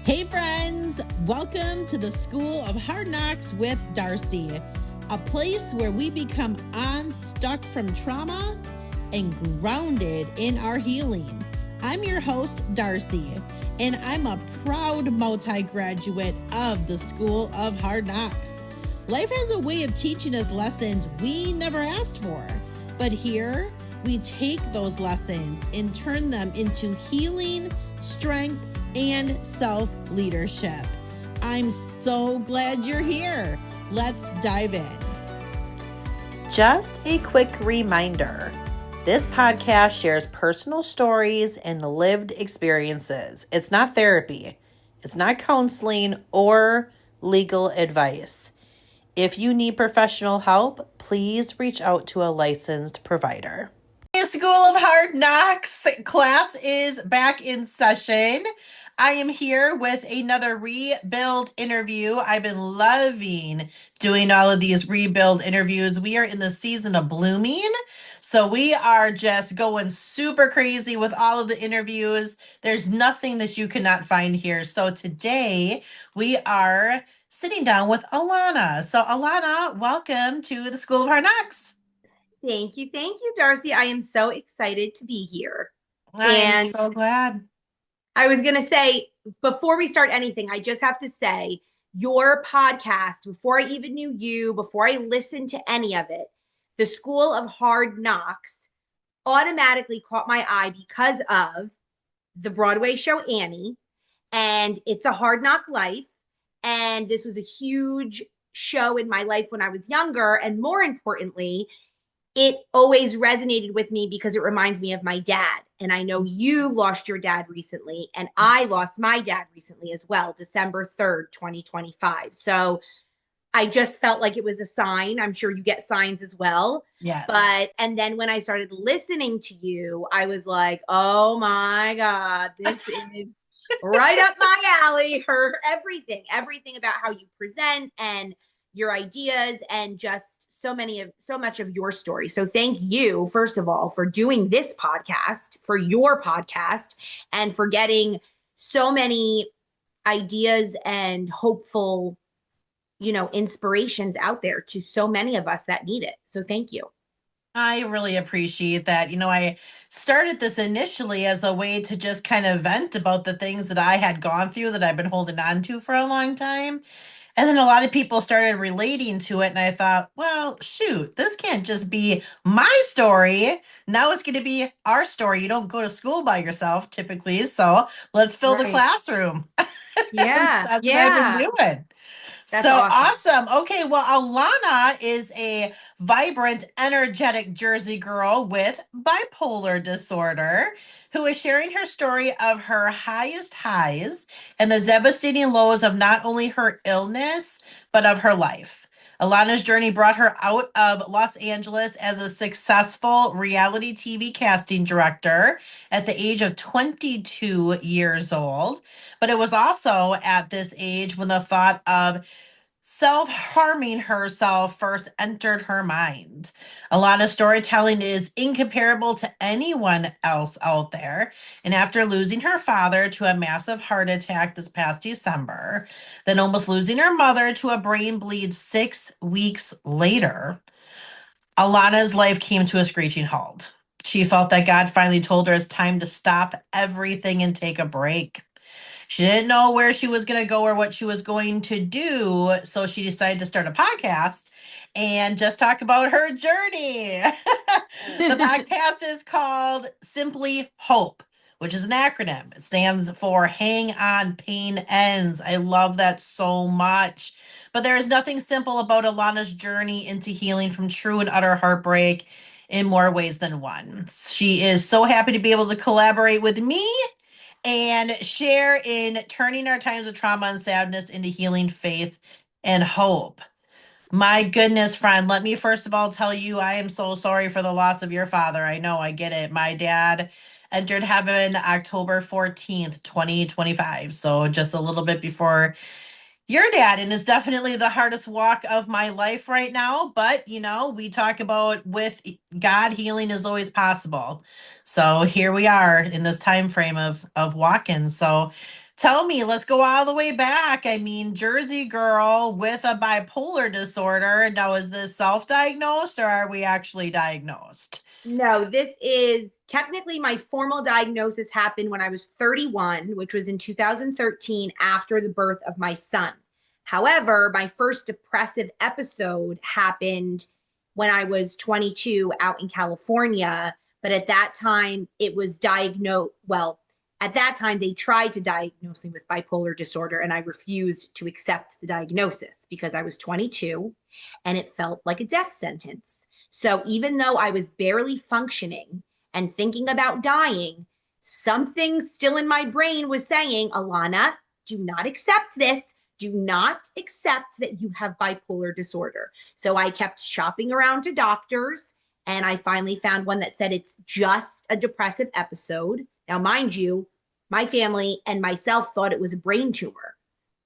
Hey friends, welcome to the School of Hard Knocks with Darcie, a place where we become unstuck from trauma and grounded in our healing. I'm your host, Darcie, and I'm a proud multi-graduate of the School of Hard Knocks. Life has a way of teaching us lessons we never asked for, but here we take those lessons and turn them into healing, strength, and self-leadership. I'm so glad you're here. Let's dive in. Just a quick reminder. This podcast shares personal stories and lived experiences. It's not therapy. It's not counseling or legal advice. If you need professional help, please reach out to a licensed provider. School of Hard Knocks class is back in session. I am here with another rebuild interview. I've been loving doing all of these rebuild interviews. We are in the season of blooming. So we are just going super crazy with all of the interviews. There's nothing that you cannot find here. So today we are sitting down with Alana. So Alana, welcome to the School of Hard Knocks. Thank you, Darcie. I am so excited to be here. I'm so glad. I was going to say, before we start anything, I just have to say, your podcast, before I even knew you, before I listened to any of it, the School of Hard Knocks automatically caught my eye because of the Broadway show Annie, and It's a Hard Knock Life. And this was a huge show in my life when I was younger. And more importantly, it always resonated with me because it reminds me of my dad. And I know you lost your dad recently, and I lost my dad recently as well, December 3rd, 2025. So I just felt like it was a sign. I'm sure you get signs as well. Yes. And then when I started listening to you, I was like, oh my God, this is right up my alley. Everything about how you present and your ideas and just so much of your story. So thank you, first of all, for doing this podcast, for your podcast, and for getting so many ideas and hopeful, inspirations out there to so many of us that need it. So thank you. I really appreciate that. I started this initially as a way to just kind of vent about the things that I had gone through that I've been holding on to for a long time. And then a lot of people started relating to it. And I thought, well, shoot, this can't just be my story. Now it's going to be our story. You don't go to school by yourself typically. So let's fill the classroom. Yeah. That's what I've been doing. That's so awesome. Okay, well, Alana is a vibrant, energetic Jersey girl with bipolar disorder who is sharing her story of her highest highs and the devastating lows of not only her illness, but of her life. Alana's journey brought her out of Los Angeles as a successful reality TV casting director at the age of 22 years old. But it was also at this age when the thought of self-harming herself first entered her mind. Alana's storytelling is incomparable to anyone else out there. And after losing her father to a massive heart attack this past December, then almost losing her mother to a brain bleed 6 weeks later, Alana's life came to a screeching halt. She felt that God finally told her it's time to stop everything and take a break. She didn't know where she was going to go or what she was going to do. So she decided to start a podcast and just talk about her journey. The podcast is called Simply Hope, which is an acronym. It stands for Hang On, Pain Ends. I love that so much. But there is nothing simple about Alana's journey into healing from true and utter heartbreak in more ways than one. She is so happy to be able to collaborate with me and share in turning our times of trauma and sadness into healing, faith, and hope. My goodness, friend, let me first of all tell you, I am so sorry for the loss of your father. I know, I get it. My dad entered heaven October 14th, 2025. So just a little bit before your dad, and it's definitely the hardest walk of my life right now. But, we talk about with God, healing is always possible. So here we are in this time frame of walking. So Tell me, let's go all the way back. I mean, Jersey girl with a bipolar disorder. Now, is this self diagnosed or are we actually diagnosed? No, this is technically my formal diagnosis happened when I was 31, which was in 2013 after the birth of my son. However, my first depressive episode happened when I was 22 out in California. But at that time, it was diagnosed. Well, at that time, they tried to diagnose me with bipolar disorder, and I refused to accept the diagnosis because I was 22 and it felt like a death sentence. So even though I was barely functioning and thinking about dying, something still in my brain was saying, Alana, do not accept this. Do not accept that you have bipolar disorder. So I kept shopping around to doctors, and I finally found one that said it's just a depressive episode. Now, mind you, my family and myself thought it was a brain tumor.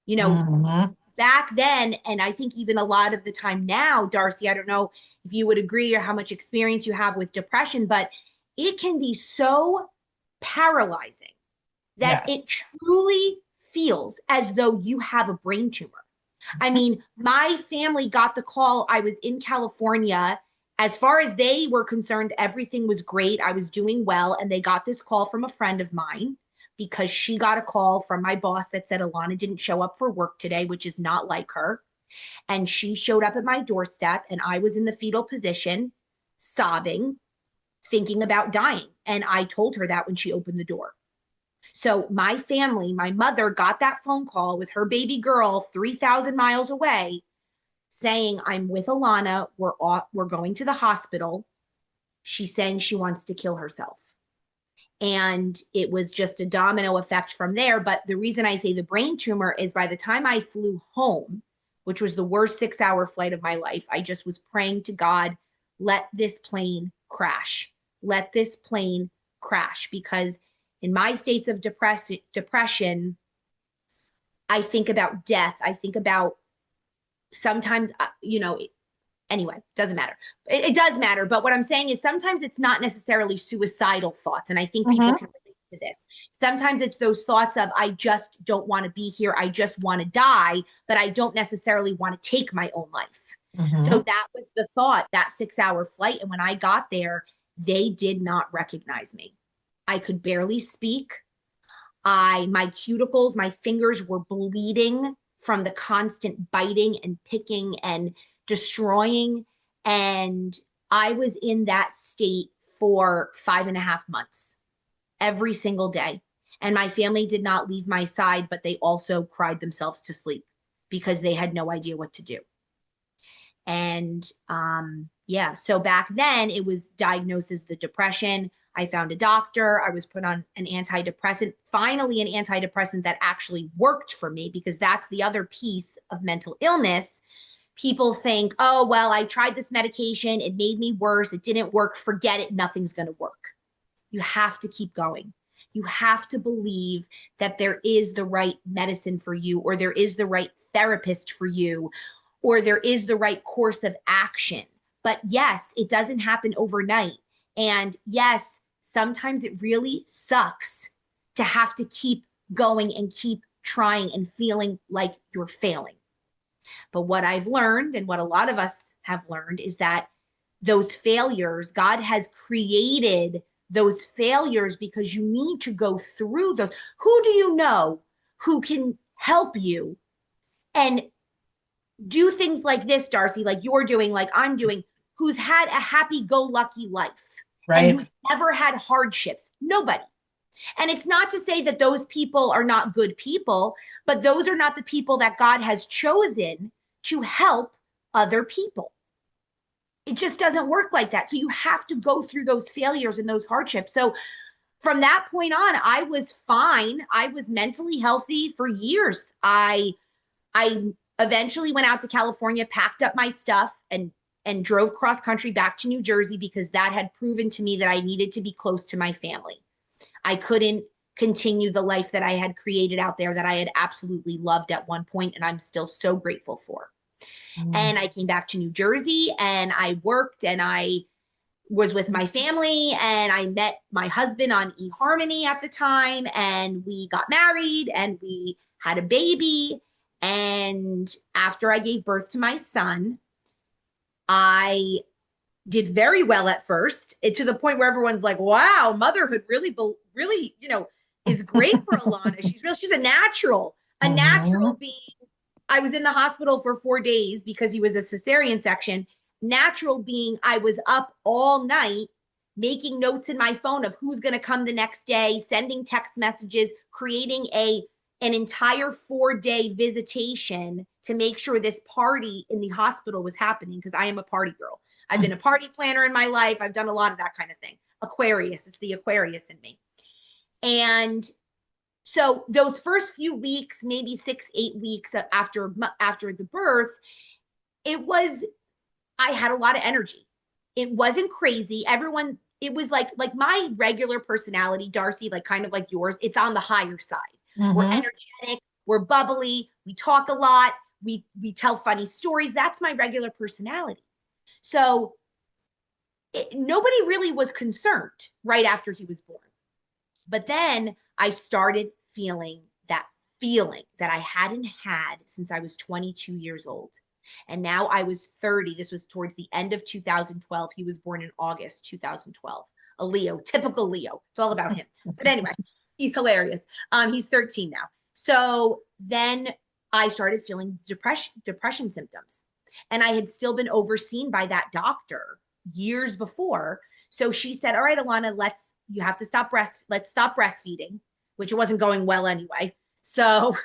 You know, Mhm. back then, and I think even a lot of the time now, Darcie, I don't know if you would agree or how much experience you have with depression, but it can be so paralyzing that it Yes. truly feels as though you have a brain tumor. I mean, my family got the call. I was in California. As far as they were concerned, everything was great. I was doing well. And they got this call from a friend of mine because she got a call from my boss that said Alana didn't show up for work today, which is not like her. And she showed up at my doorstep, and I was in the fetal position, sobbing, thinking about dying. And I told her that when she opened the door. So my family, my mother got that phone call with her baby girl 3,000 miles away saying, I'm with Alana. We're going to the hospital. She's saying she wants to kill herself. And it was just a domino effect from there. But the reason I say the brain tumor is by the time I flew home, which was the worst 6-hour flight of my life, I just was praying to God, let this plane crash. Let this plane crash. Because in my states of depression, I think about death. I think about sometimes, anyway, doesn't matter. It does matter. But what I'm saying is sometimes it's not necessarily suicidal thoughts. And I think people Mhm. can relate to this. Sometimes it's those thoughts of, I just don't want to be here. I just want to die, but I don't necessarily want to take my own life. So Mhm. that was the thought, that 6-hour flight. And when I got there, they did not recognize me. I could barely speak. My cuticles, my fingers were bleeding from the constant biting and picking and destroying. And I was in that state for 5.5 months, every single day. And my family did not leave my side, but they also cried themselves to sleep because they had no idea what to do. And yeah, so back then it was diagnosed as the depression. I found a doctor. I was put on an antidepressant, finally, an antidepressant that actually worked for me, because that's the other piece of mental illness. People think, oh, well, I tried this medication. It made me worse. It didn't work. Forget it. Nothing's going to work. You have to keep going. You have to believe that there is the right medicine for you, or there is the right therapist for you, or there is the right course of action. But yes, it doesn't happen overnight. And yes, sometimes it really sucks to have to keep going and keep trying and feeling like you're failing. But what I've learned, and what a lot of us have learned, is that those failures, God has created those failures because you need to go through those. Who do you know who can help you and do things like this, Darcie, like you're doing, like I'm doing, who's had a happy go lucky life and Right. who's never had hardships? Nobody. And it's not to say that those people are not good people, but those are not the people that God has chosen to help other people. It just doesn't work like that. So you have to go through those failures and those hardships. So from that point on, I was fine. I was mentally healthy for years. I eventually went out to California, packed up my stuff, and drove cross country back to New Jersey because that had proven to me that I needed to be close to my family. I couldn't continue the life that I had created out there that I had absolutely loved at one point, and I'm still so grateful for. Mm. And I came back to New Jersey and I worked and I was with my family, and I met my husband on eHarmony at the time, and we got married and we had a baby. And after I gave birth to my son, I did very well at first, to the point where everyone's like, wow, motherhood really, is great for Alana. She's a natural Mhm. being. I was in the hospital for 4 days because he was a cesarean section. Natural being, I was up all night making notes in my phone of who's going to come the next day, sending text messages, creating an entire 4 day visitation to make sure this party in the hospital was happening, because I am a party girl. I've been a party planner in my life. I've done a lot of that kind of thing. Aquarius, it's the Aquarius in me. And so those first few weeks, maybe 6, 8 weeks after the birth, it was, I had a lot of energy. It wasn't crazy. Everyone, it was like my regular personality, Darcie, like kind of like yours. It's on the higher side. We're Mhm. energetic, we're bubbly, we talk a lot, we tell funny stories. That's my regular personality. So nobody really was concerned right after he was born. But then I started feeling that I hadn't had since I was 22 years old. And now I was 30. This was towards the end of 2012. He was born in August 2012. A Leo, typical Leo. It's all about him. But anyway, he's hilarious. He's 13 now. So then I started feeling depression symptoms. And I had still been overseen by that doctor years before. So she said, all right, Alana, let's stop breastfeeding, which wasn't going well anyway. So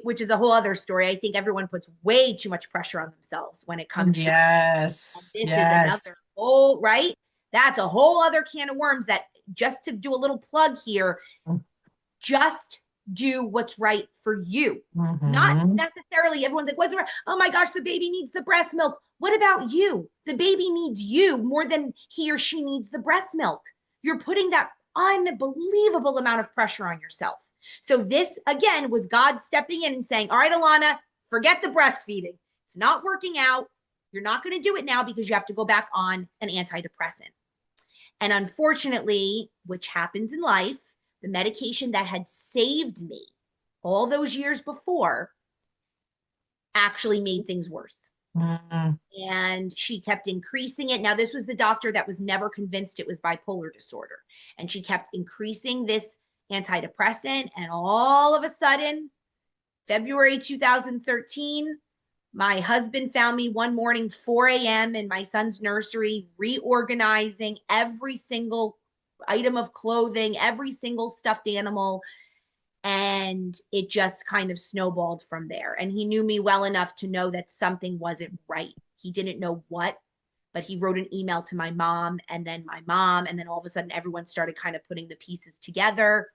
which is a whole other story. I think everyone puts way too much pressure on themselves when it comes to, and Yes. this is another Yes. whole, right? That's a whole other can of worms that, just to do a little plug here, just do what's right for you. Not Mhm. necessarily everyone's like, what's right? Oh my gosh, the baby needs the breast milk. What about you? The baby needs you more than he or she needs the breast milk. You're putting that unbelievable amount of pressure on yourself. So this again was God stepping in and saying, all right, Alana, forget the breastfeeding. It's not working out. You're not going to do it now because you have to go back on an antidepressant. And unfortunately, which happens in life, the medication that had saved me all those years before actually made things worse. Mhm. And she kept increasing it. Now, this was the doctor that was never convinced it was bipolar disorder. And she kept increasing this antidepressant. And all of a sudden, February 2013, my husband found me one morning, 4 a.m., in my son's nursery, reorganizing every single item of clothing, every single stuffed animal. And it just kind of snowballed from there. And he knew me well enough to know that something wasn't right. He didn't know what, but he wrote an email to my mom, and then my mom, and then all of a sudden everyone started kind of putting the pieces together.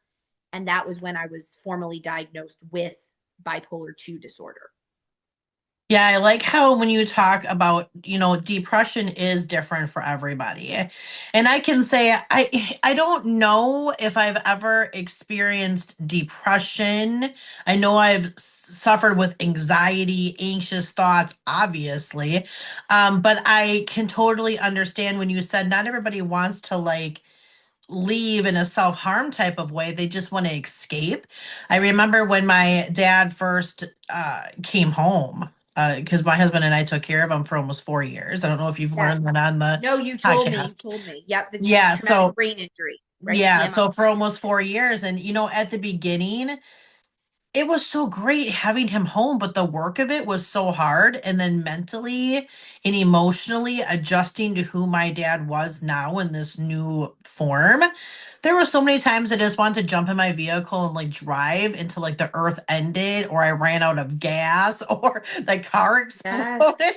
And that was when I was formally diagnosed with bipolar 2 disorder. Yeah, I like how when you talk about, depression is different for everybody. And I can say I don't know if I've ever experienced depression. I know I've suffered with anxiety, anxious thoughts, obviously. But I can totally understand when you said not everybody wants to like leave in a self-harm type of way. They just want to escape. I remember when my dad first came home, because my husband and I took care of him for almost 4 years. I don't know if you've Yeah. learned that on the No, you told me. You podcast. told me. Yep, the Yeah, traumatic so brain injury, right? yeah, TMI. so for almost 4 years. And at the beginning, it was so great having him home, but the work of it was so hard. And then mentally and emotionally adjusting to who my dad was now in this new form. There were so many times I just wanted to jump in my vehicle and like drive until like the earth ended, or I ran out of gas, or the car Yes. exploded.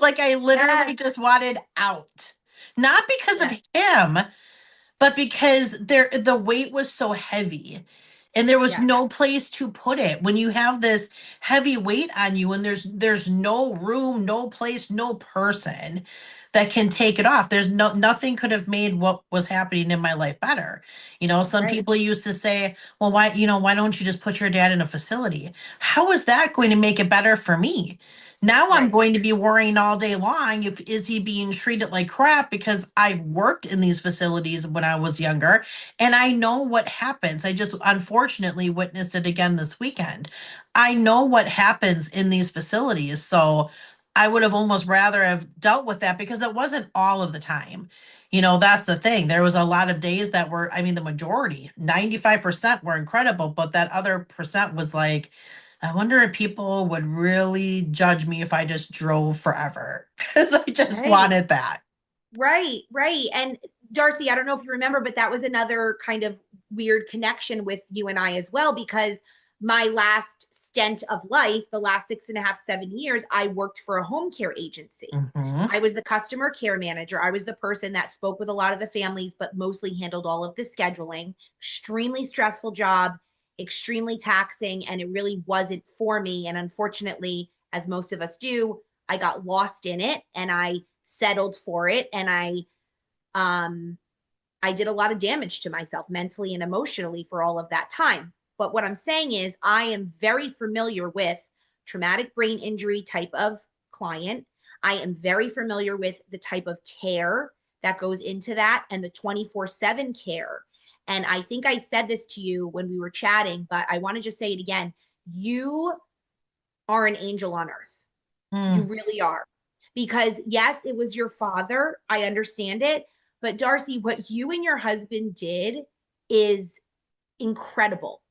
Like I literally Yes. just wanted out. Not because of Yes. him, but because the weight was so heavy and there was Yes. no place to put it. When you have this heavy weight on you and there's no room, no place, no person, that can take it off. There's nothing could have made what was happening in my life better. Some Right. people used to say, well, why don't you just put your dad in a facility? How is that going to make it better for me? Now I'm Right. going to be worrying all day long if is he being treated like crap because I've worked in these facilities when I was younger and I know what happens. I just unfortunately witnessed it again this weekend. I know what happens in these facilities. So I would have almost rather have dealt with that because it wasn't all of the time. That's the thing. There was a lot of days that were, I mean, the majority, 95% were incredible, but that other percent was like, I wonder if people would really judge me if I just drove forever because I just Right. wanted that. Right, right. And Darcie, I don't know if you remember, but that was another kind of weird connection with you and I as well, because my last stint of life, the last 6.5, 7 years, I worked for a home care agency. Hmm. I was the customer care manager. I was the person that spoke with a lot of the families, but mostly handled all of the scheduling. Extremely stressful job, extremely taxing, and it really wasn't for me. And unfortunately, as most of us do, I got lost in it and I settled for it, and um I did a lot of damage to myself mentally and emotionally for all of that time. But what I'm saying is I am very familiar with traumatic brain injury type of client. I am very familiar with the type of care that goes into that and the 24/7 care. And I think I said this to you when we were chatting, but I want to just say it again. You are an angel on earth. You Mm. really are. Because yes, it was your father. I understand it. But Darcie, what you and your husband did is incredible,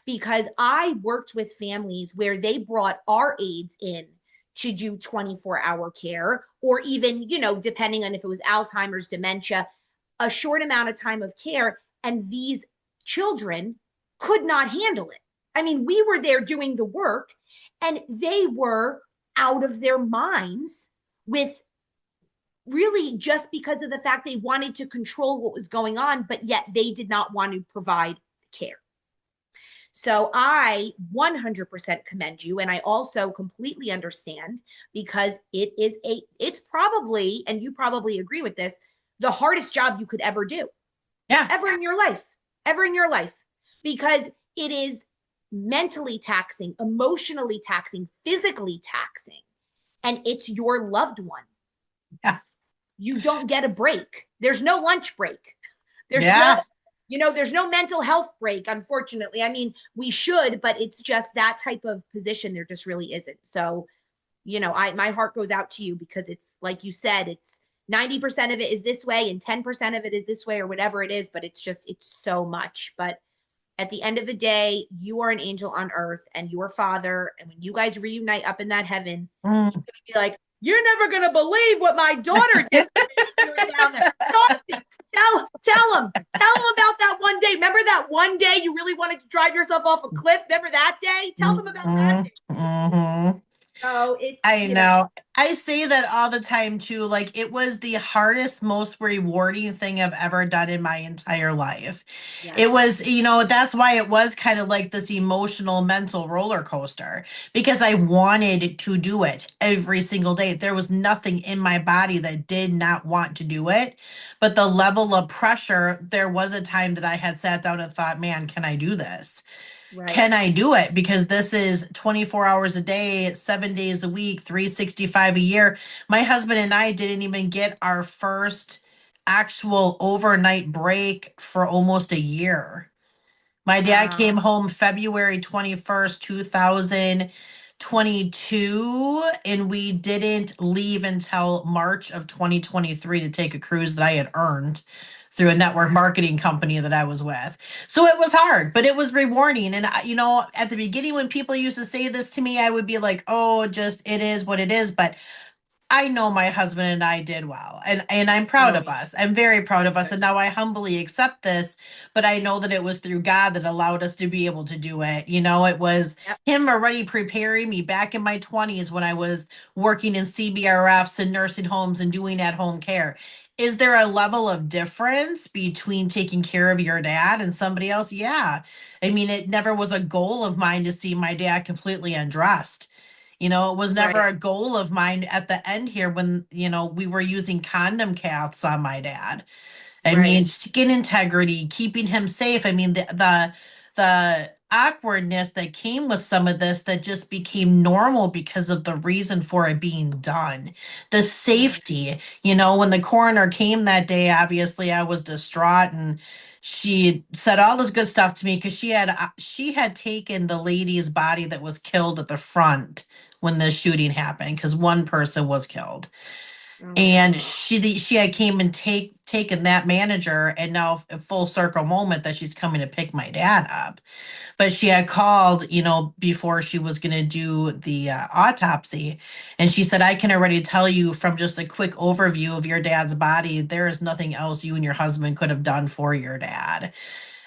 because I worked with families where they brought our aides in to do 24-hour care, or even, depending on if it was Alzheimer's, dementia, a short amount of time of care. And these children could not handle it. I mean, we were there doing the work and they were out of their minds with, really, just because of the fact they wanted to control what was going on, but yet they did not want to provide care. So I 100% commend you. And I also completely understand, because it's probably, and you probably agree with this, the hardest job you could ever do, Yeah. ever in your life, ever in your life, because it is mentally taxing, emotionally taxing, physically taxing, and it's your loved one. Yeah. You don't get a break. There's no lunch break. There's no, Yeah. there's no mental health break, unfortunately. I mean, we should, but it's just that type of position. There just really isn't. So, my heart goes out to you, because it's like you said, it's 90% of it is this way and 10% of it is this way, or whatever it is, but it's so much. But at the end of the day, you are an angel on earth and your father. And when you guys reunite up in that heaven, he's Mm. going to be like, you're never going to believe what my daughter did to me when we were down there. Tell him about that one day. Remember that one day you really wanted to drive yourself off a cliff? Remember that day? Tell them about that Mhm. day. Mhm. So it's, I know. I say that all the time too. Like it was the hardest, most rewarding thing I've ever done in my entire life. yes, It was, that's why it was kind of like this emotional, mental roller coaster because I wanted to do it every single day. There was nothing in my body that did not want to do it. But the level of pressure, there was a time that I had sat down and thought, man, can I do this? right. Can I do it? Because this is 24 hours a day, 7 days a week, 365 a year. My husband and I didn't even get our first actual overnight break for almost a year. My dad came Wow. home February 21st, 2022, and we didn't leave until March of 2023 to take a cruise that I had earned through a network Wow. marketing company that I was with. So it was hard, but it was rewarding. And, at the beginning, when people used to say this to me, I would be like, oh, just it is what it is. But I know my husband and I did well, and I'm proud Oh, of us. I'm very proud of us, good. and now I humbly accept this. But I know that it was through God that allowed us to be able to do it. It was Yep. Him already preparing me back in my 20s when I was working in CBRFs and nursing homes and doing at-home care. Is there a level of difference between taking care of your dad and somebody else? Yeah. I mean, it never was a goal of mine to see my dad completely undressed. It was never Right. a goal of mine at the end here when, we were using condom caths on my dad. I mean, Right. skin integrity, keeping him safe. I mean, the awkwardness that came with some of this that just became normal because of the reason for it being done. The Right. safety, when the coroner came that day, obviously I was distraught and she said all this good stuff to me because she had taken the lady's body that was killed at the front when the shooting happened because one person was killed. Oh my And God. she had came and taken that manager, and now a full circle moment that she's coming to pick my dad up. But she had called, before she was going to do the autopsy, and she said, "I can already tell you from just a quick overview of your dad's body, there is nothing else you and your husband could have done for your dad."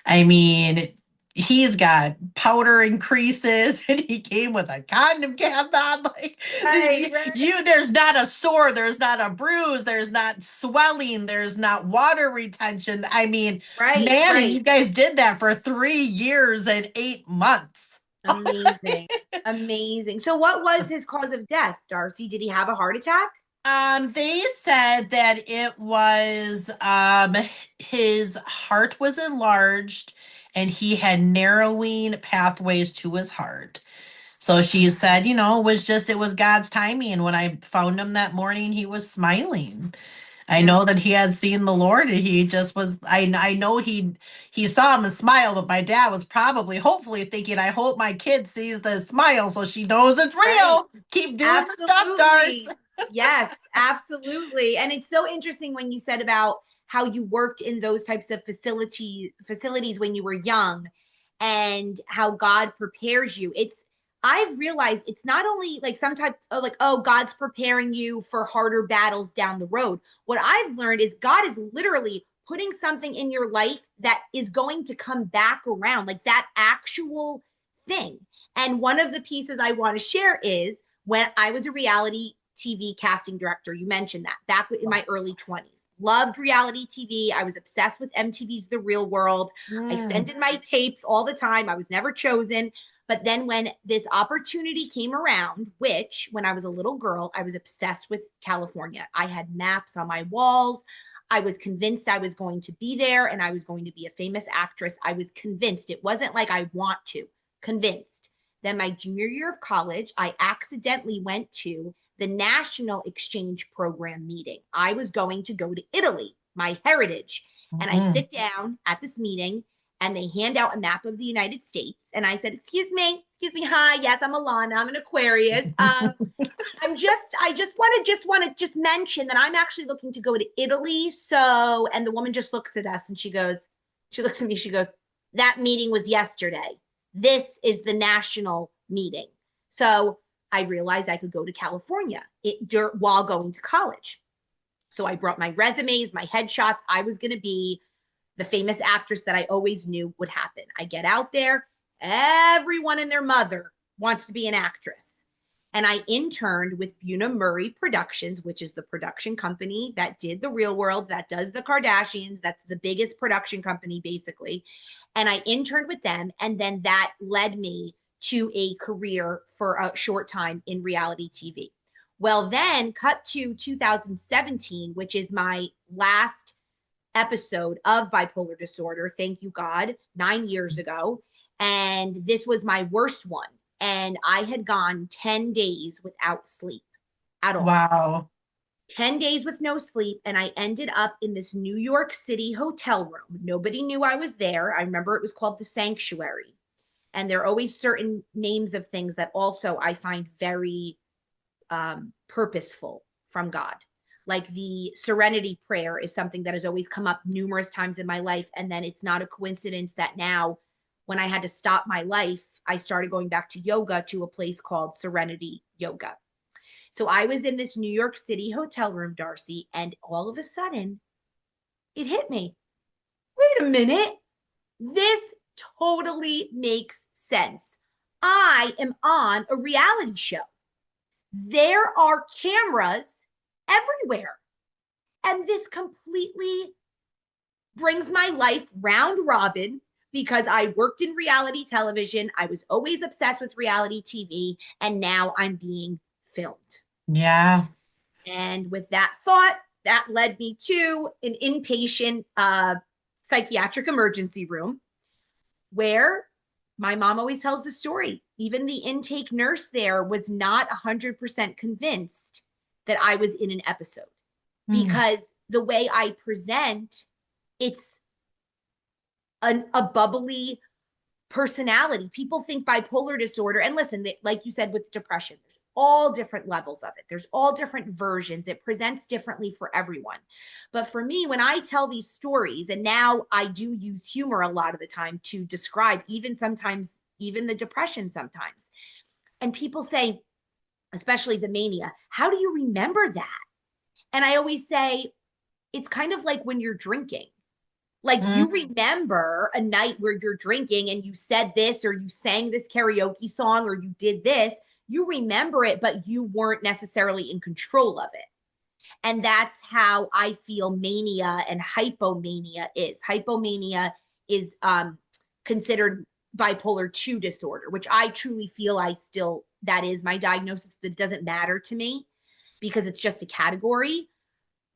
I mean, he's got powder increases and he came with a condom cap on. Like Right. Right. there's not a sore, there's not a bruise, there's not swelling, there's not water retention. I mean, Right. man, and Right. you guys did that for 3 years and 8 months. Amazing. Amazing. So what was his cause of death, Darcie? Did he have a heart attack? They said that it was his heart was enlarged and he had narrowing pathways to his heart. So she said, it was God's timing. And when I found him that morning, he was smiling. I Yeah. know that he had seen the Lord and he just was, I know he saw him and smiled, but my dad was probably hopefully thinking, I hope my kid sees the smile so she knows it's Right. real. Keep doing the stuff, Darce. Absolutely. Yes, absolutely. And it's so interesting when you said about how you worked in those types of facilities when you were young and how God prepares you. I've realized it's not only like sometimes like, oh, God's preparing you for harder battles down the road. What I've learned is God is literally putting something in your life that is going to come back around, like that actual thing. And one of the pieces I want to share is when I was a reality TV casting director. You mentioned that back in my early Yes. 20s. Loved reality TV. I was obsessed with MTV's The Real World. I sent in my tapes all the time. I was never chosen. But then when this opportunity came around, which when I was a little girl, I was obsessed with California. I had maps on my walls. I was convinced I was going to be there and I was going to be a famous actress. I was convinced. It wasn't like I want to, convinced. Then my junior year of college, I accidentally went to the National Exchange Program meeting. I was going to go to Italy, my heritage. And I Mm-mm. sit down at this meeting and they hand out a map of the United States. And I said, excuse me, hi, yes, I'm Alana, I'm an Aquarius. I just want to mention that I'm actually looking to go to Italy. So, and the woman just looks at us and she looks at me, she goes, that meeting was yesterday. This is the national meeting. So I realized I could go to California while going to college. So I brought my resumes, my headshots. I was going to be the famous actress that I always knew would happen. I get out there, everyone and their mother wants to be an actress. And I interned with Buna Murray Productions, which is the production company that did The Real World, that does the Kardashians. That's the biggest production company, basically. And I interned with them. And then that led me to a career for a short time in reality TV. Well, then cut to 2017, which is my last episode of bipolar disorder. Thank you, God, 9 years ago. And this was my worst one. And I had gone 10 days without sleep at all. Wow. 10 days with no sleep. And I ended up in this New York City hotel room. Nobody knew I was there. I remember it was called the Sanctuary. And there are always certain names of things that also I find very purposeful from God. Like the serenity prayer is something that has always come up numerous times in my life. And then it's not a coincidence that now, when I had to stop my life, I started going back to yoga to a place called Serenity Yoga. So I was in this New York City hotel room, Darcie, and all of a sudden it hit me. Wait a minute. This totally makes sense. I am on a reality show. There are cameras everywhere. And this completely brings my life round robin, because I worked in reality television. I was always obsessed with reality TV, and now I'm being filmed. Yeah. And with that thought, that led me to an inpatient psychiatric emergency room where my mom always tells the story. Even the intake nurse there was not 100% convinced that I was in an episode Mm. because the way I present, it's a bubbly personality. People think bipolar disorder, and listen, like you said with depression, there's all different levels of it. There's all different versions. It presents differently for everyone. But for me, when I tell these stories, and now I do use humor a lot of the time to describe even sometimes, even the depression sometimes. And people say, especially the mania, how do you remember that? And I always say, it's kind of like when you're drinking. Like Mm. you remember a night where you're drinking and you said this or you sang this karaoke song or you did this, you remember it, but you weren't necessarily in control of it. And that's how I feel mania and hypomania is. Hypomania is considered bipolar 2 disorder, which I truly feel that is my diagnosis. That doesn't matter to me because it's just a category.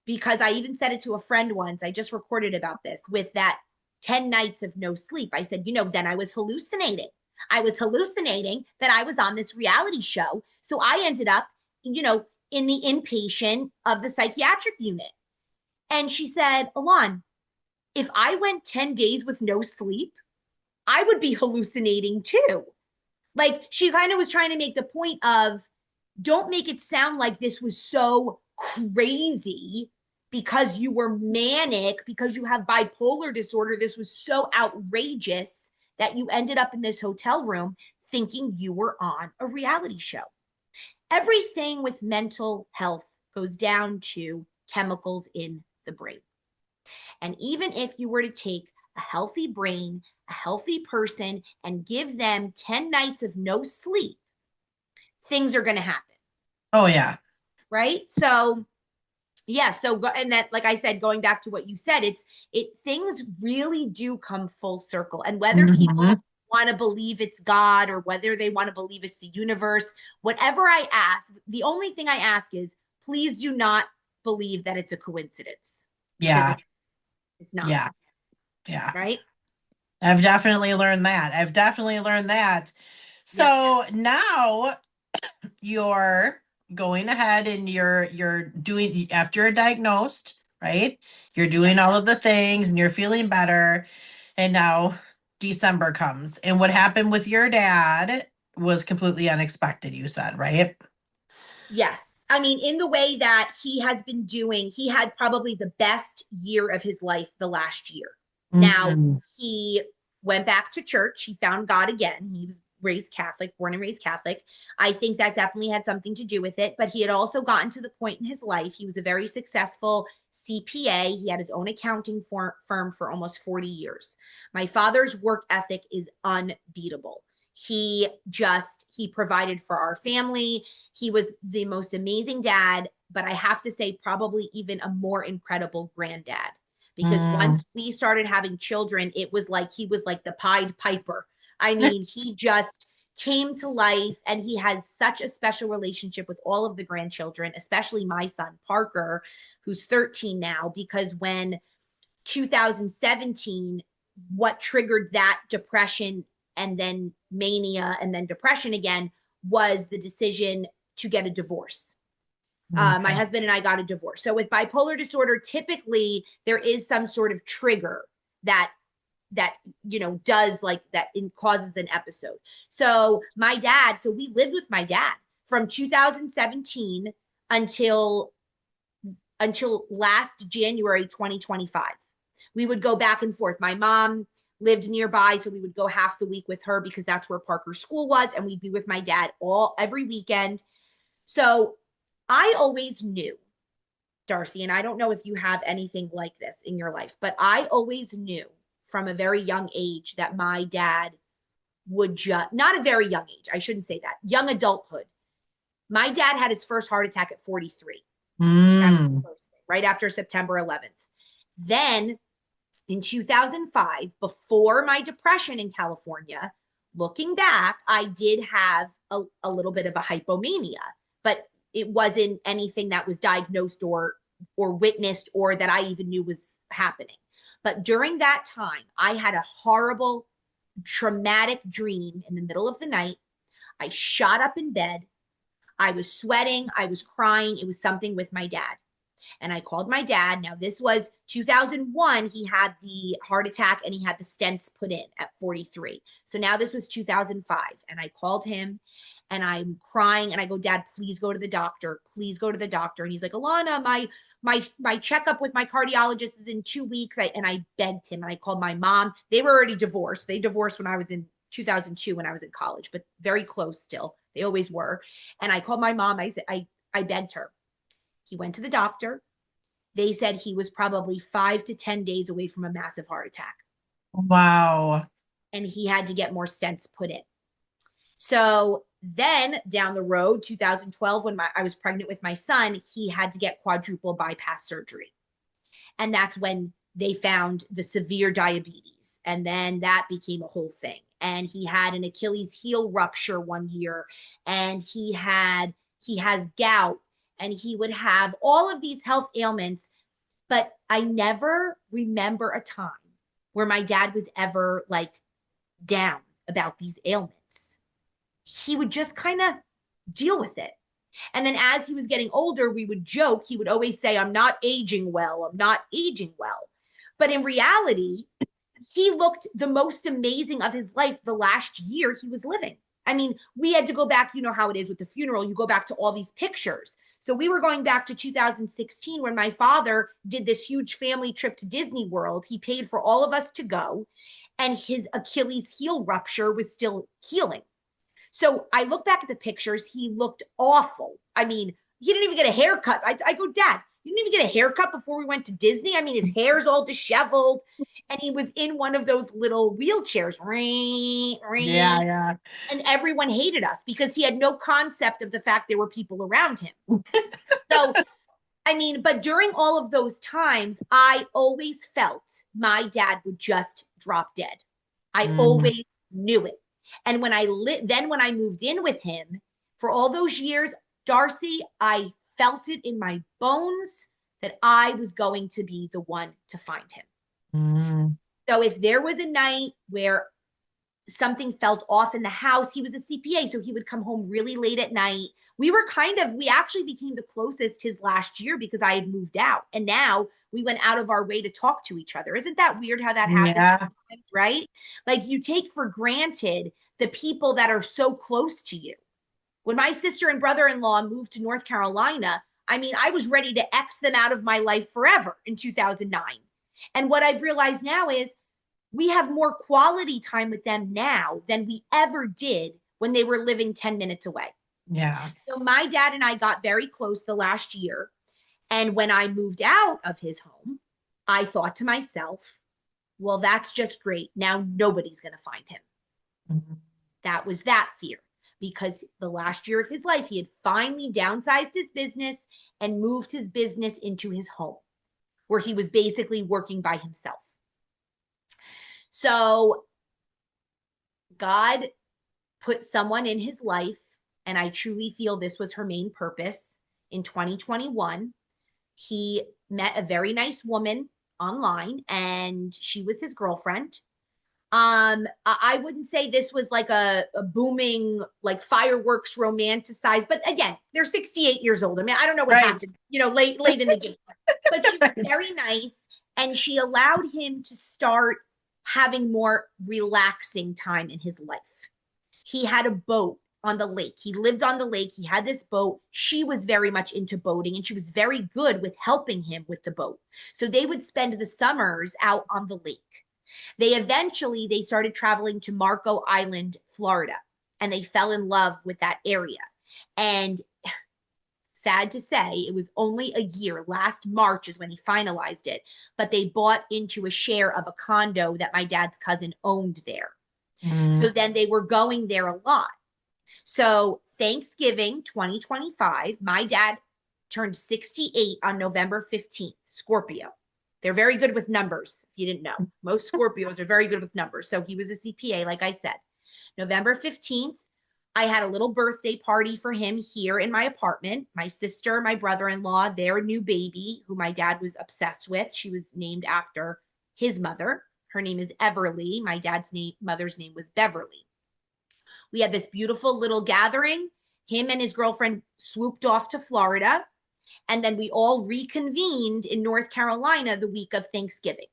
Because I even said it to a friend once. I just recorded about this with that 10 nights of no sleep. I said, then I was hallucinating. I was hallucinating that I was on this reality show. So I ended up, in the inpatient of the psychiatric unit. And she said, Alon, if I went 10 days with no sleep, I would be hallucinating too. Like she kind of was trying to make the point of don't make it sound like this was so crazy because you were manic, because you have bipolar disorder. This was so outrageous that you ended up in this hotel room thinking you were on a reality show. Everything with mental health goes down to chemicals in the brain. And even if you were to take a healthy brain, a healthy person, and give them 10 nights of no sleep, things are going to happen. Oh, yeah. Right. So, yeah. So, and that, like I said, going back to what you said, things really do come full circle. And whether Mhm. people want to believe it's God or whether they want to believe it's the universe, whatever I ask, the only thing I ask is please do not believe that it's a coincidence because Yeah. it's not. Yeah. Yeah. Right. I've definitely learned that. I've definitely learned that. Yep. So now you're going ahead and you're doing after you're diagnosed, right? You're Yep. doing all of the things and you're feeling better. And now December comes. And what happened with your dad was completely unexpected, you said, right? Yes. I mean, in the way that he has been doing, he had probably the best year of his life the last year. Now, Mm. he went back to church. He found God again. He was raised Catholic, born and raised Catholic. I think that definitely had something to do with it. But he had also gotten to the point in his life. He was a very successful CPA. He had his own accounting firm for almost 40 years. My father's work ethic is unbeatable. He provided for our family. He was the most amazing dad, but I have to say probably even a more incredible granddad because Mm. once we started having children, it was like he was like the Pied Piper. I mean, he just came to life and he has such a special relationship with all of the grandchildren, especially my son Parker, who's 13 now, because when 2017, what triggered that depression and then mania and then depression again was the decision to get a divorce. My Okay. husband and I got a divorce. So with bipolar disorder, typically there is some sort of trigger that does like that and causes an episode. So we lived with my dad from 2017 until last January 2025. We would go back and forth. My mom lived nearby, so we would go half the week with her because that's where Parker's school was, and we'd be with my dad every weekend. So I always knew, Darcie, and I don't know if you have anything like this in your life, but I always knew from a very young age that my dad would just, not a very young age, I shouldn't say that, young adulthood. My dad had his first heart attack at 43. That was Mm. the first thing, right after September 11th. Then In 2005, before my depression in California, looking back, I did have a little bit of a hypomania, but it wasn't anything that was diagnosed or witnessed or that I even knew was happening. But during that time, I had a horrible, traumatic dream in the middle of the night. I shot up in bed. I was sweating. I was crying. It was something with my dad. And I called my dad. Now, this was 2001. He had the heart attack and he had the stents put in at 43. So now this was 2005. And I called him and I'm crying and I go, Dad, please go to the doctor. Please go to the doctor. And he's like, Alana, my checkup with my cardiologist is in 2 weeks. And I begged him and I called my mom. They were already divorced. They divorced when I was in 2002 when I was in college, but very close still. They always were. And I called my mom. I said, I begged her. He went to the doctor. They said he was probably 5 to 10 days away from a massive heart attack. Wow. And he had to get more stents put in. So then down the road, 2012, when I was pregnant with my son, he had to get quadruple bypass surgery. And that's when they found the severe diabetes. And then that became a whole thing. And he had an Achilles heel rupture one year. And he has gout. And he would have all of these health ailments. But I never remember a time where my dad was ever like down about these ailments. He would just kind of deal with it. And then as he was getting older, we would joke. He would always say, I'm not aging well. I'm not aging well. But in reality, he looked the most amazing of his life the last year he was living. I mean, we had to go back, you know how it is with the funeral, you go back to all these pictures. So we were going back to 2016 when my father did this huge family trip to Disney World. He paid for all of us to go, and his Achilles heel rupture was still healing. So I look back at the pictures, he looked awful. I mean, he didn't even get a haircut. I go, Dad, you didn't even get a haircut before we went to Disney? I mean, his hair's all disheveled, and he was in one of those little wheelchairs. Yeah, yeah. And everyone hated us because he had no concept of the fact there were people around him. So, I mean, but during all of those times, I always felt my dad would just drop dead. I always knew it. And when when I moved in with him for all those years, Darcie, I felt it in my bones that I was going to be the one to find him. So if there was a night where something felt off in the house, he was a CPA, so he would come home really late at night. We actually became the closest his last year because I had moved out. And now we went out of our way to talk to each other. Isn't that weird how that happens? Yeah. Right? Like you take for granted the people that are so close to you. When my sister and brother-in-law moved to North Carolina, I mean, I was ready to X them out of my life forever in 2009. And what I've realized now is we have more quality time with them now than we ever did when they were living 10 minutes away. Yeah. So my dad and I got very close the last year. And when I moved out of his home, I thought to myself, well, that's just great. Now nobody's going to find him. That was that fear, because the last year of his life, he had finally downsized his business and moved his business into his home, where he was basically working by himself. So God put someone in his life, and I truly feel this was her main purpose. In 2021, he met a very nice woman online, and she was his girlfriend. I wouldn't say this was like a booming, like fireworks romanticized, but again, they're 68 years old. I mean, I don't know what happened, late in the game, but she was very nice, and she allowed him to start having more relaxing time in his life. He had a boat on the lake. He lived on the lake. He had this boat. She was very much into boating, and she was very good with helping him with the boat. So they would spend the summers out on the lake. They started traveling to Marco Island, Florida, and they fell in love with that area. And sad to say, it was only a year. Last March is when he finalized it, but they bought into a share of a condo that my dad's cousin owned there. So then they were going there a lot. So Thanksgiving 2025, my dad turned 68 on November 15th, Scorpio. They're very good with numbers. If you didn't know, most Scorpios are very good with numbers. So he was a CPA, like I said. November 15th, I had a little birthday party for him here in my apartment. My sister, my brother-in-law, their new baby, who my dad was obsessed with. She was named after his mother. Her name is Everly. My mother's name was Beverly. We had this beautiful little gathering. Him and his girlfriend swooped off to Florida. And then we all reconvened in North Carolina the week of Thanksgiving.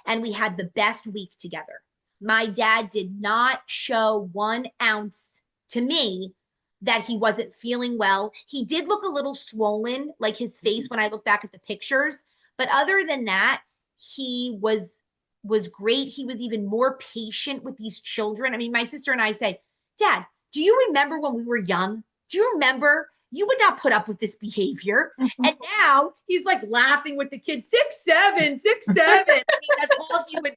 And we had the best week together. My dad did not show 1 ounce to me that he wasn't feeling well. He did look a little swollen, like his face when I look back at the pictures. But other than that, he was great. He was even more patient with these children. I mean, my sister and I say, Dad, do you remember when we were young? Do you remember? You would not put up with this behavior. And now he's like laughing with the kids, 6'7", 6'7". I mean, that's all he would,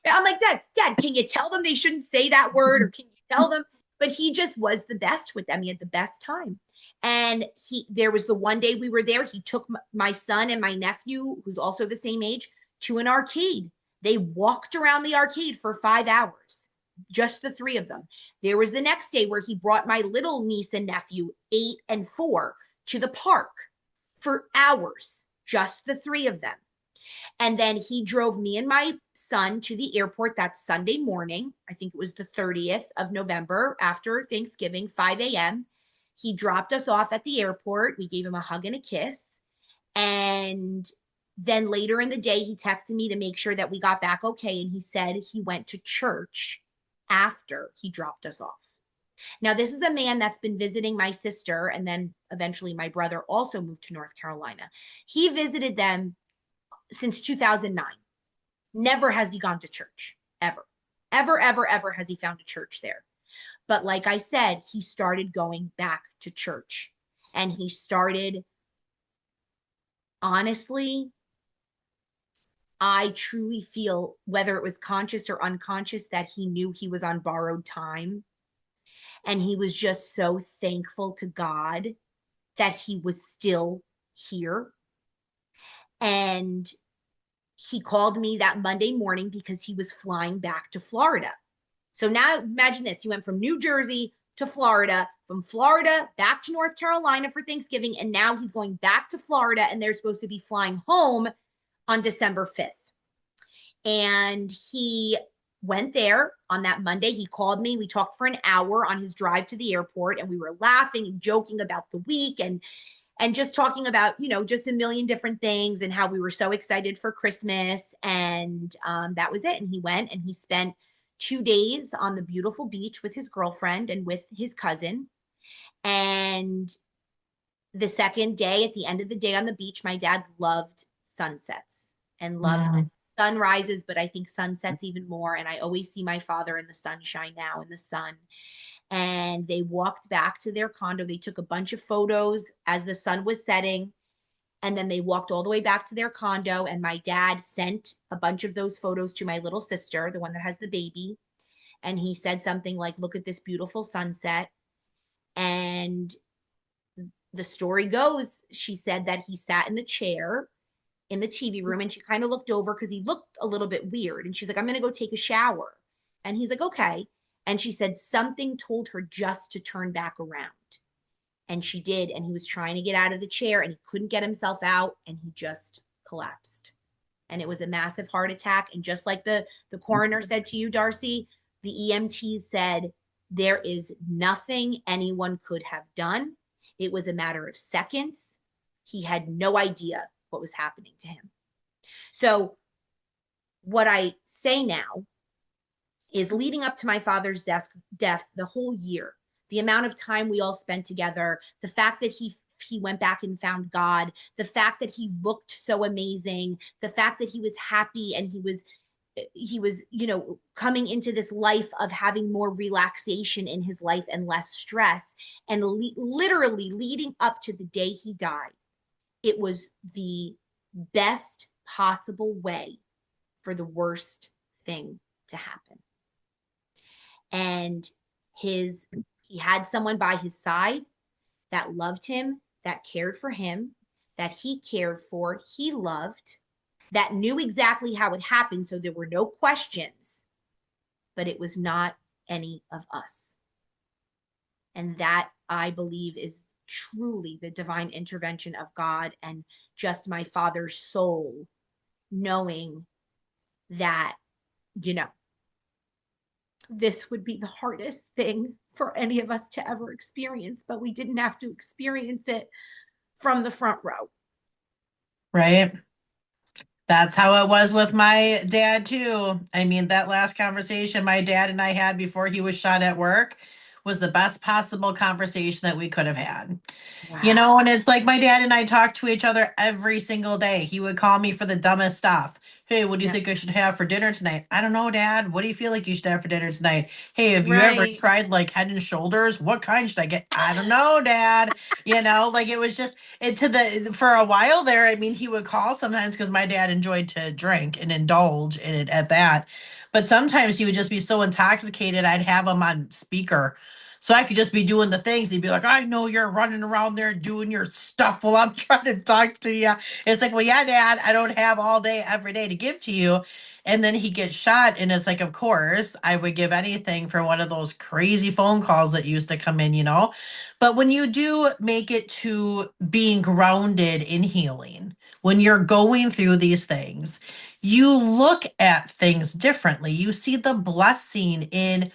I'm like, Dad, can you tell them they shouldn't say that word, or can you tell them? But he just was the best with them. He had the best time. And there was the one day we were there, he took my son and my nephew, who's also the same age, to an arcade. They walked around the arcade for 5 hours, just the three of them. There was the next day where he brought my little niece and nephew, 8 and 4, to the park for hours, just the three of them. And then he drove me and my son to the airport that Sunday morning. I think it was the 30th of November after Thanksgiving, 5 a.m. He dropped us off at the airport. We gave him a hug and a kiss. And then later in the day, he texted me to make sure that we got back okay. And he said he went to church after he dropped us off. Now, this is a man that's been visiting my sister, and then eventually my brother also moved to North Carolina. He visited them since 2009. Never has he gone to church, ever. Ever has he found a church there. But like I said, he started going back to church. And he started, honestly, I truly feel, whether it was conscious or unconscious, that he knew he was on borrowed time. And he was just so thankful to God that he was still here. And he called me that Monday morning because he was flying back to Florida. So now imagine this. He went from New Jersey to Florida, from Florida back to North Carolina for Thanksgiving. And now he's going back to Florida, and they're supposed to be flying home on December 5th. And he went there on that Monday. He called me. We talked for an hour on his drive to the airport, and we were laughing and joking about the week and just talking about, just a million different things and how we were so excited for Christmas. And that was it. And he went and he spent 2 days on the beautiful beach with his girlfriend and with his cousin. And the second day, at the end of the day on the beach, my dad loved sunsets and loved sunrises, but I think sunsets even more. And I always see my father in the sunshine now, in the sun. And they walked back to their condo. They took a bunch of photos as the sun was setting. And then they walked all the way back to their condo. And my dad sent a bunch of those photos to my little sister, the one that has the baby. And he said something like, look at this beautiful sunset. And the story goes, she said that he sat in the chair in the TV room, and she kind of looked over because he looked a little bit weird. And she's like, I'm going to go take a shower. And he's like, okay. And she said something told her just to turn back around. And she did. And he was trying to get out of the chair, and he couldn't get himself out, and he just collapsed. And it was a massive heart attack. And just like the coroner said to you, Darcie, the EMTs said there is nothing anyone could have done. It was a matter of seconds. He had no idea what was happening to him. So what I say now is, leading up to my father's death, the whole year, the amount of time we all spent together, the fact that he went back and found God, the fact that he looked so amazing, the fact that he was happy, and he was coming into this life of having more relaxation in his life and less stress, and literally leading up to the day he died, it was the best possible way for the worst thing to happen. And he had someone by his side that loved him, that cared for him, that he cared for, he loved. that knew exactly how it happened. So there were no questions, but it was not any of us. And that, I believe, is truly the divine intervention of God and just my father's soul knowing that, you know, this would be the hardest thing for any of us to ever experience, but we didn't have to experience it from the front row. Right. That's how it was with my dad too. I mean, that last conversation my dad and I had before he was shot at work was the best possible conversation that we could have had. You Wow. know, and it's like my dad and I talk to each other every single day. He would call me for the dumbest stuff. Hey, what do you Yeah. think I should have for dinner tonight? I don't know, Dad. What do you feel like you should have for dinner tonight? Hey, have you ever Right. tried like Head and Shoulders? What kind should I get? I don't know, Dad. You know, like it was just it to the for a while there. I mean, he would call sometimes because my dad enjoyed to drink and indulge in it at that. But sometimes he would just be so intoxicated, I'd have him on speaker so I could just be doing the things. He'd be like, I know you're running around there doing your stuff while I'm trying to talk to you. It's like, well, yeah, Dad, I don't have all day, every day to give to you. And then he gets shot. And it's like, of course, I would give anything for one of those crazy phone calls that used to come in, you know? But when you do make it to being grounded in healing, when you're going through these things, you look at things differently. You see the blessing in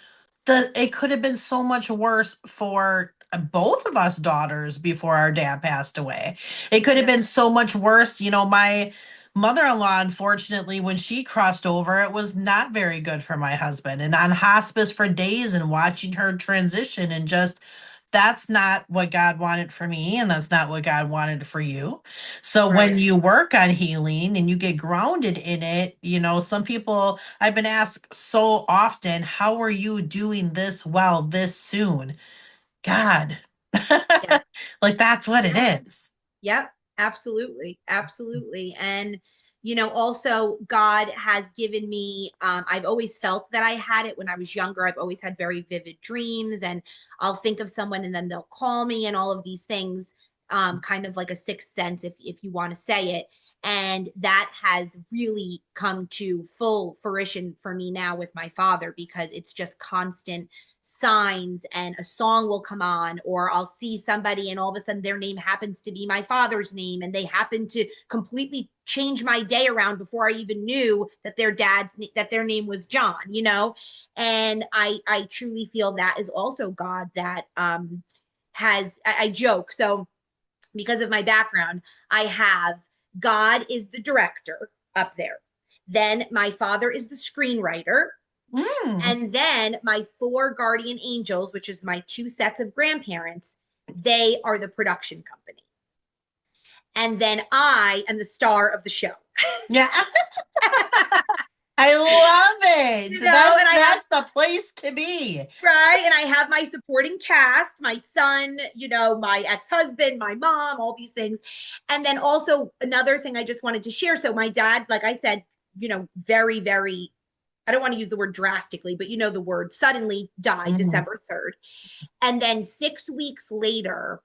it could have been so much worse for both of us daughters before our dad passed away. It could have Yeah. been so much worse. You know, my mother-in-law, unfortunately, when she crossed over, it was not very good for my husband and on hospice for days and watching her transition and just that's not what God wanted for me, and that's not what God wanted for you. So when Right. you work on healing and you get grounded in it, you know, some people, I've been asked so often, how are you doing this well this soon? God. Yeah. Like that's what it Yeah. is. Yep, absolutely. Absolutely. And, also God has given me, I've always felt that I had it when I was younger. I've always had very vivid dreams, and I'll think of someone and then they'll call me and all of these things, kind of like a sixth sense, if you want to say it. And that has really come to full fruition for me now with my father, because it's just constant signs, and a song will come on, or I'll see somebody and all of a sudden their name happens to be my father's name, and they happen to completely change my day around before I even knew that their name was John. And I truly feel that is also God that has I joke. So because of my background, I have God is the director up there. Then my father is the screenwriter. Mm. And then my four guardian angels, which is my two sets of grandparents, they are the production company. And then I am the star of the show. Yeah. I love it. And I have That's the place to be. right, and I have my supporting cast, my son, my ex-husband, my mom, all these things. And then also another thing I just wanted to share. So my dad, like I said, very, very, I don't want to use the word drastically, but the word, suddenly died Mhm. December 3rd. And then 6 weeks later,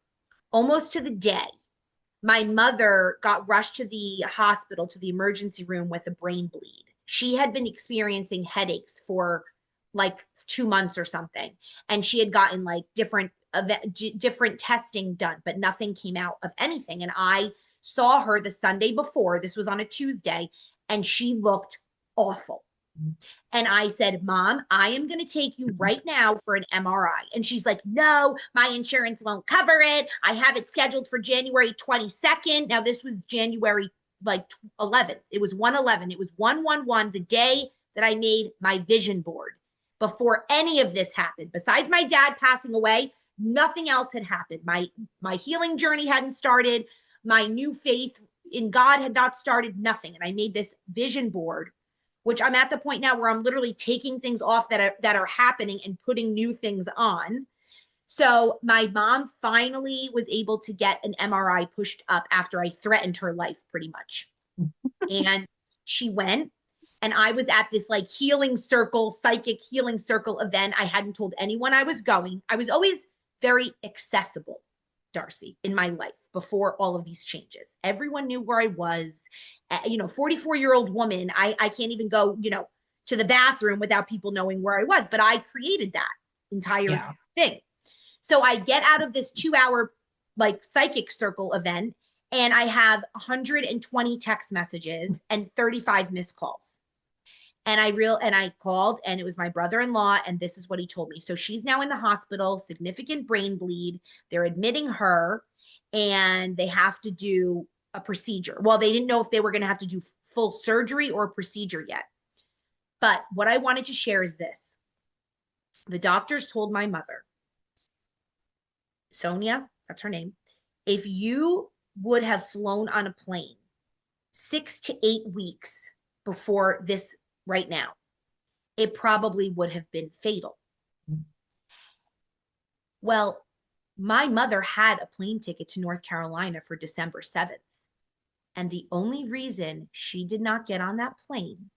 almost to the day, my mother got rushed to the hospital, to the emergency room with a brain bleed. She had been experiencing headaches for like 2 months or something. And she had gotten like different testing done, but nothing came out of anything. And I saw her the Sunday before. This was on a Tuesday, and she looked awful. And I said, Mom, I am going to take you right now for an MRI. And she's like, No, my insurance won't cover it. I have it scheduled for January 22nd. Now, this was January like 11th. It was 1/11. It was 1/11, the day that I made my vision board. Before any of this happened, besides my dad passing away, nothing else had happened. My healing journey hadn't started. My new faith in God had not started, nothing. And I made this vision board, which I'm at the point now where I'm literally taking things off that are happening and putting new things on. So my mom finally was able to get an MRI pushed up after I threatened her life pretty much. And she went, and I was at this like psychic healing circle event. I hadn't told anyone I was going. I was always very accessible. Darcie, in my life before all of these changes. Everyone knew where I was. 44-year-old woman. I can't even go, to the bathroom without people knowing where I was. But I created that entire Yeah. thing. So I get out of this 2 hour like psychic circle event and I have 120 text messages and 35 missed calls. And I called and it was my brother-in-law and this is what he told me. So she's now in the hospital, significant brain bleed. They're admitting her and they have to do a procedure. Well, they didn't know if they were going to have to do full surgery or procedure yet. But what I wanted to share is this. The doctors told my mother, Sonia, that's her name, if you would have flown on a plane 6 to 8 weeks before this right now, it probably would have been fatal. Well, my mother had a plane ticket to North Carolina for December 7th. And the only reason she did not get on that plane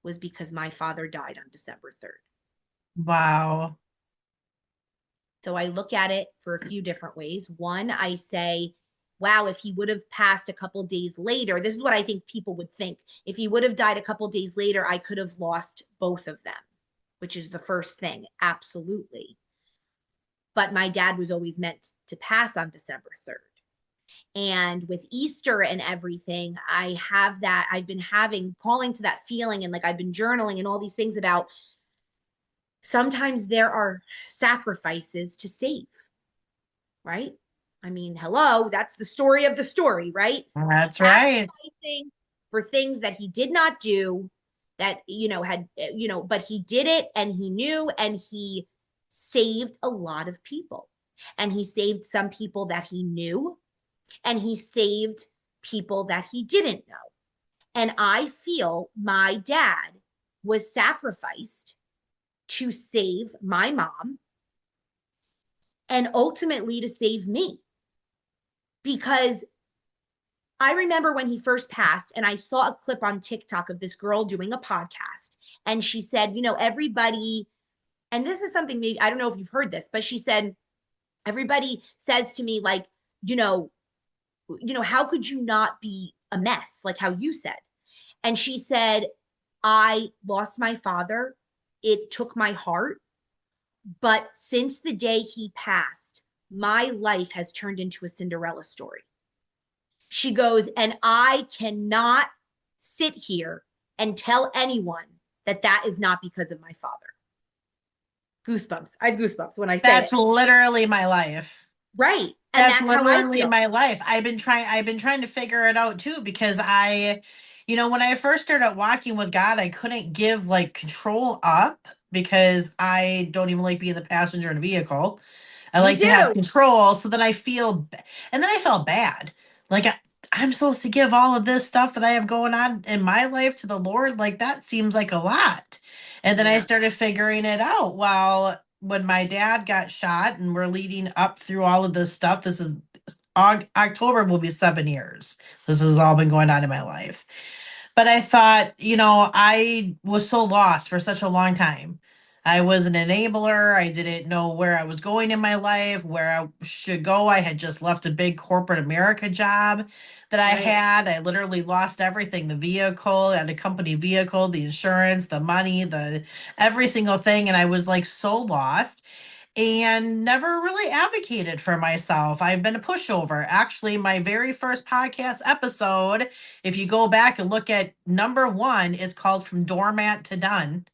was because my father died on December 3rd. Wow. So I look at it for a few different ways. One, I say, wow, if he would have passed a couple days later, this is what I think people would think. If he would have died a couple days later, I could have lost both of them, which is the first thing. Absolutely. But my dad was always meant to pass on December 3rd. And with Easter and everything, I have that. I've been calling to that feeling, and like I've been journaling and all these things about sometimes there are sacrifices to save, right? I mean, hello, that's the story of the story, right? That's right. Sacrificing for things that he did not do, that, but he did it and he knew and he saved a lot of people. And he saved some people that he knew and he saved people that he didn't know. And I feel my dad was sacrificed to save my mom and ultimately to save me. Because I remember when he first passed, and I saw a clip on TikTok of this girl doing a podcast. And she said, everybody, and this is something maybe, I don't know if you've heard this, but she said, everybody says to me, like, how could you not be a mess? Like how you said. And she said, I lost my father. It took my heart. But since the day he passed, my life has turned into a Cinderella story. She goes, and I cannot sit here and tell anyone that that is not because of my father. Goosebumps. I have goosebumps when I say it. That's literally my life. Right. And That's that's how I literally feel. my life. I've been trying to figure it out too because when I first started walking with God, I couldn't give like control up because I don't even like being the passenger in a vehicle. I Me like to have too. control. So then and then I felt bad. Like I'm supposed to give all of this stuff that I have going on in my life to the Lord. Like that seems like a lot. And then I Yeah. started figuring it out. Well, when my dad got shot and we're leading up through all of this stuff, this is October will be 7 years. This has all been going on in my life. But I thought, I was so lost for such a long time. I was an enabler. I didn't know where I was going in my life, where I should go. I had just left a big corporate America job that I Right. had. I literally lost everything, the vehicle, and a company vehicle, the insurance, the money, the every single thing. And I was like so lost and never really advocated for myself. I've been a pushover. Actually, my very first podcast episode, if you go back and look at number one, it's called From Doormat to Done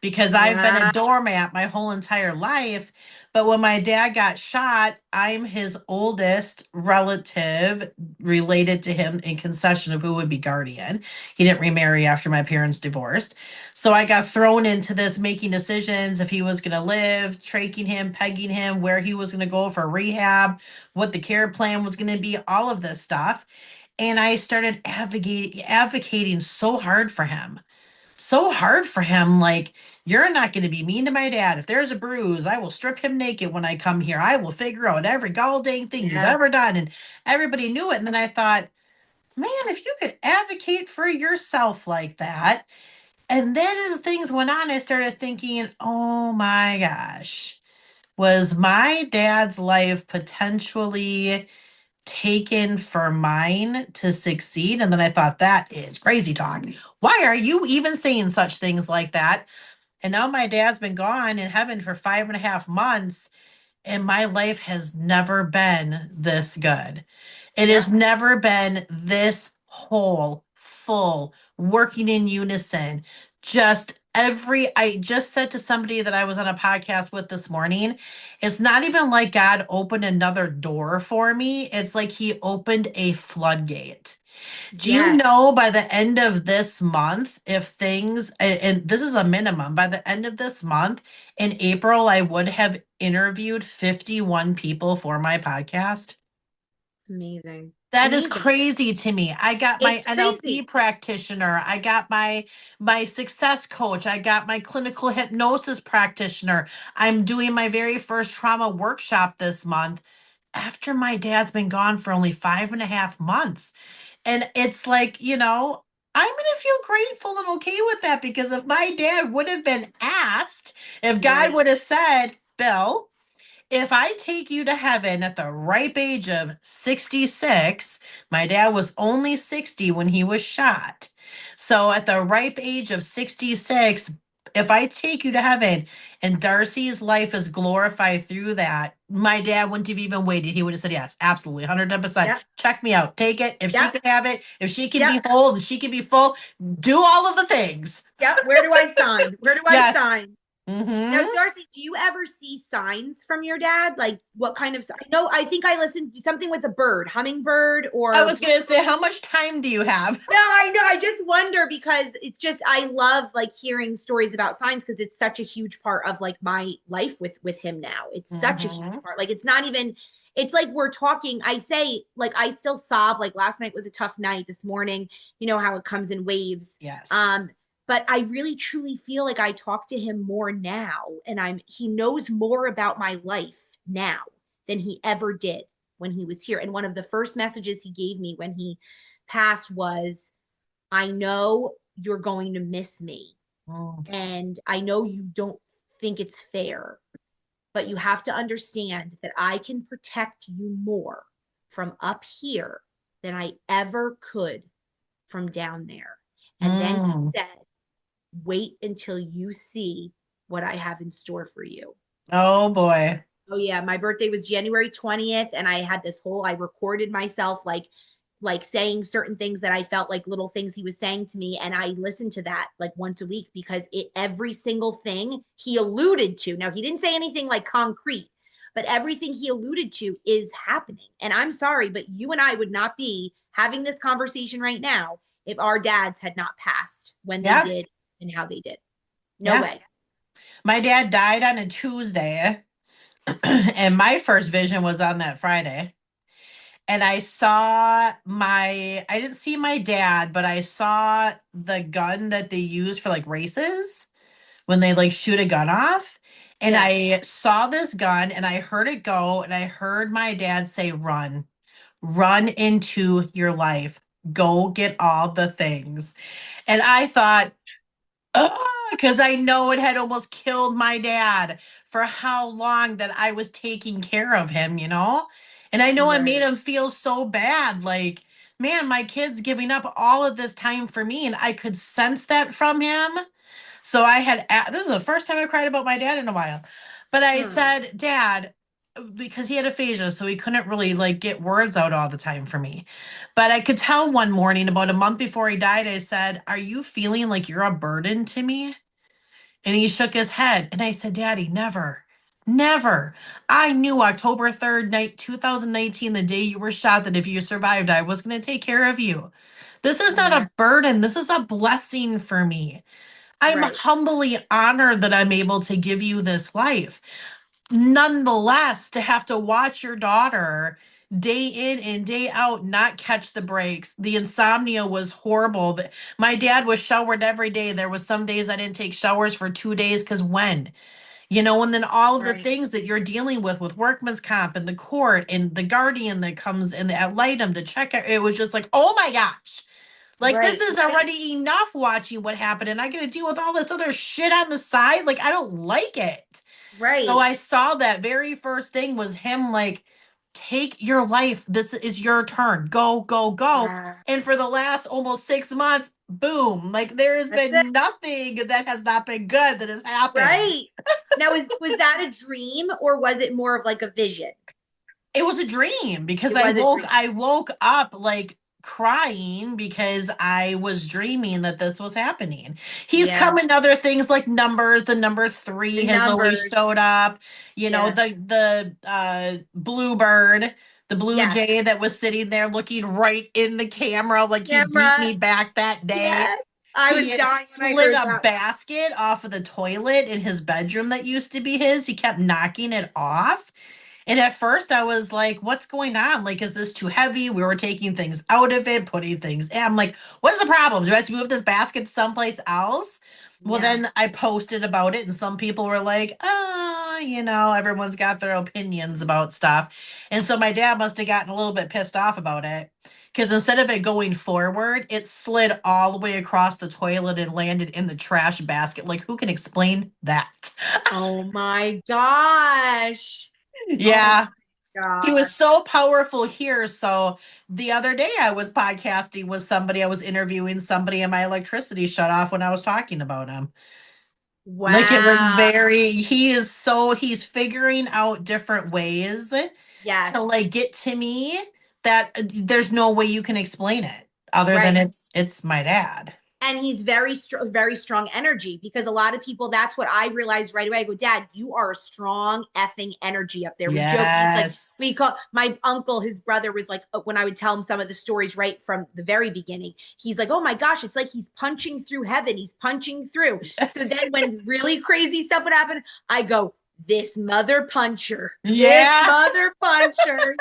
because I've been a Yeah. doormat my whole entire life. But when my dad got shot, I'm his oldest relative related to him in concession of who would be guardian. He didn't remarry after my parents divorced. So I got thrown into this making decisions if he was going to live, traking him, pegging him, where he was going to go for rehab, what the care plan was going to be, all of this stuff. And I started advocating so hard for him, so hard for him. Like, you're not going to be mean to my dad. If there's a bruise, I will strip him naked when I come here. I will figure out every gall dang thing you've Yeah. ever done. And everybody knew it. And then I thought, man, if you could advocate for yourself like that. And then as things went on, I started thinking, oh my gosh, Was my dad's life potentially taken for mine to succeed? And then I thought, that is crazy talk. Why are you even saying such things like that? And now my dad's been gone in heaven for 5.5 months, and my life has never been this good. It has Yep. never been this whole, full, working in unison. I just said to somebody that I was on a podcast with this morning, it's not even like God opened another door for me. It's like he opened a floodgate. Do you Yes. know by the end of this month, if things, and this is a minimum, by the end of this month in April, I would have interviewed 51 people for my podcast? Amazing. That is Amazing. crazy to me. I got my It's NLP crazy. practitioner. I got my success coach. I got my clinical hypnosis practitioner. I'm doing my very first trauma workshop this month after my dad's been gone for only 5.5 months. And it's like, I'm going to feel grateful and okay with that, because if my dad would have been asked, if God Right. would have said, Bill, if I take you to heaven at the ripe age of 66, my dad was only 60 when he was shot. So at the ripe age of 66, if I take you to heaven and Darcie's life is glorified through that, my dad wouldn't have even waited. He would have said, yes, absolutely, 110%. Yep. Check me out. Take it. If she Yep. can have it, if she can Yep. be whole and she can be full, do all of the things. Yep. Where do I sign? Where do I Yes. sign? Now, Mm-hmm. Darcie, do you ever see signs from your dad? Like what kind of no, I think I listened to something with a bird, hummingbird I or was going to say, how much time do you have? no, I know. I just wonder because it's just I love like hearing stories about signs because it's such a huge part of like my life with him now. It's such a huge Mm-hmm. part. Like it's not even it's like we're talking. I say like I still sob. Like last night was a tough night. This morning, you know how it comes in waves. Yes. Um, but I really truly feel like I talk to him more now and he knows more about my life now than he ever did when he was here. And one of the first messages he gave me when he passed was, I know you're going to miss me. Mm. And I know you don't think it's fair, but you have to understand that I can protect you more from up here than I ever could from down there. And then he Mm. said, wait until you see what I have in store for you. Oh boy. Oh yeah, my birthday was January 20th and I had this whole I recorded myself like saying certain things that I felt like little things he was saying to me and I listened to that like once a week because it every single thing he alluded to. Now he didn't say anything like concrete, but everything he alluded to is happening. And I'm sorry, but you and I would not be having this conversation right now if our dads had not passed when they Yeah. did and how they did. No Yeah. way. My dad died on a Tuesday, and my first vision was on that Friday. And I didn't see my dad, but I saw the gun that they use for like races when they like shoot a gun off. And Yeah. I saw this gun and I heard it go, and I heard my dad say, run, run into your life, go get all the things. And I thought, because I know it had almost killed my dad for how long that I was taking care of him. And I know it made Right. him feel so bad. Like, man, my kid's giving up all of this time for me. And I could sense that from him. So this is the first time I cried about my dad in a while. But I Hmm. said, Dad, because he had aphasia, so he couldn't really like get words out all the time for me. But I could tell one morning, about a month before he died, I said, are you feeling like you're a burden to me? And he shook his head. And I said, Daddy, never, never. I knew October 3rd, 2019, the day you were shot, that if you survived, I was going to take care of you. This is not Yeah. a burden. This is a blessing for me. I'm Right. humbly honored that I'm able to give you this life. Nonetheless, to have to watch your daughter day in and day out not catch the breaks. The insomnia was horrible. My dad was showered every day. There was some days I didn't take showers for 2 days because when? And then all of the Right. things that you're dealing with workman's comp and the court and the guardian that comes in the ad litem to check it was just like, oh my gosh. Like, this Right. is Right. already enough watching what happened, and I got to deal with all this other shit on the side. Like, I don't like it. So Right. I saw that very first thing was him like, take your life. This is your turn. Go, go, go. Yeah. And for the last almost 6 months, boom, like there has That's it. been nothing that has not been good that has happened. Right. Now, was that a dream or was it more of like a vision? It was a dream because It was a dream. I woke up like crying because I was dreaming that this was happening. He's Yeah. come in other things like numbers. The number The three has always numbers. showed up. You know, Yeah. the bluebird, the blue Yes. jay that was sitting there looking right in the camera like he beat Camera. me back that day. Yes. I was He had dying when I slid heard a that. basket off of the toilet in his bedroom that used to be his. He kept knocking it off. And at first I was like, what's going on? Like, is this too heavy? We were taking things out of it, putting things in. I'm like, what is the problem? Do I have to move this basket someplace else? Well, Yeah. then I posted about it, and some people were like, everyone's got their opinions about stuff. And so my dad must have gotten a little bit pissed off about it because instead of it going forward, it slid all the way across the toilet and landed in the trash basket. Like, who can explain that? Oh my gosh. Oh Yeah. my He was gosh. so powerful here. So the other day I was podcasting with somebody, I was interviewing somebody, and my electricity shut off when I was talking about him. Like it was Wow. he's figuring out different ways Yes. to like get to me that there's no way you can explain it other than Right. it's my dad. And he's very strong energy because a lot of people, that's what I realized right away. I go, Dad, you are a strong effing energy up there. We joke. He's like, Yes. we call my uncle, his brother was like, when I would tell him some of the stories right from the very beginning, he's like, oh my gosh, it's like he's punching through heaven. He's punching through. So then when really crazy stuff would happen, I go, this mother puncher, this Yeah. mother puncher,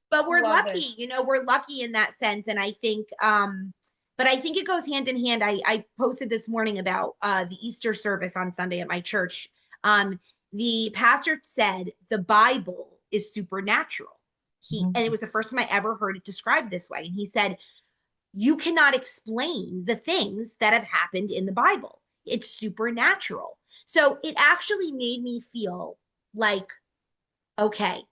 but we're Love it. lucky, we're lucky in that sense. And I think, but I think it goes hand in hand. I posted this morning about the Easter service on Sunday at my church. The pastor said the Bible is supernatural. And it Mhm. was the first time I ever heard it described this way. And he said, you cannot explain the things that have happened in the Bible. It's supernatural. So it actually made me feel like, okay,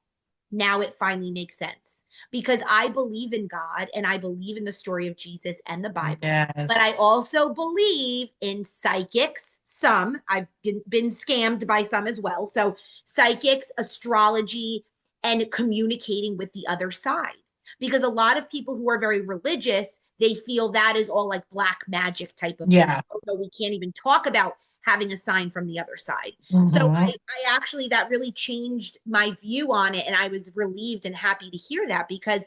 now it finally makes sense because I believe in God and I believe in the story of Jesus and the Bible. But I Yes. also believe in psychics. Some I've been scammed by some as well. So, psychics, astrology, and communicating with the other side. Because a lot of people who are very religious, they feel that is all like black magic type of thing. Yeah. Oh, no, we can't even talk about having a sign from the other side. So Hmm. I actually, that really changed my view on it. And I was relieved and happy to hear that because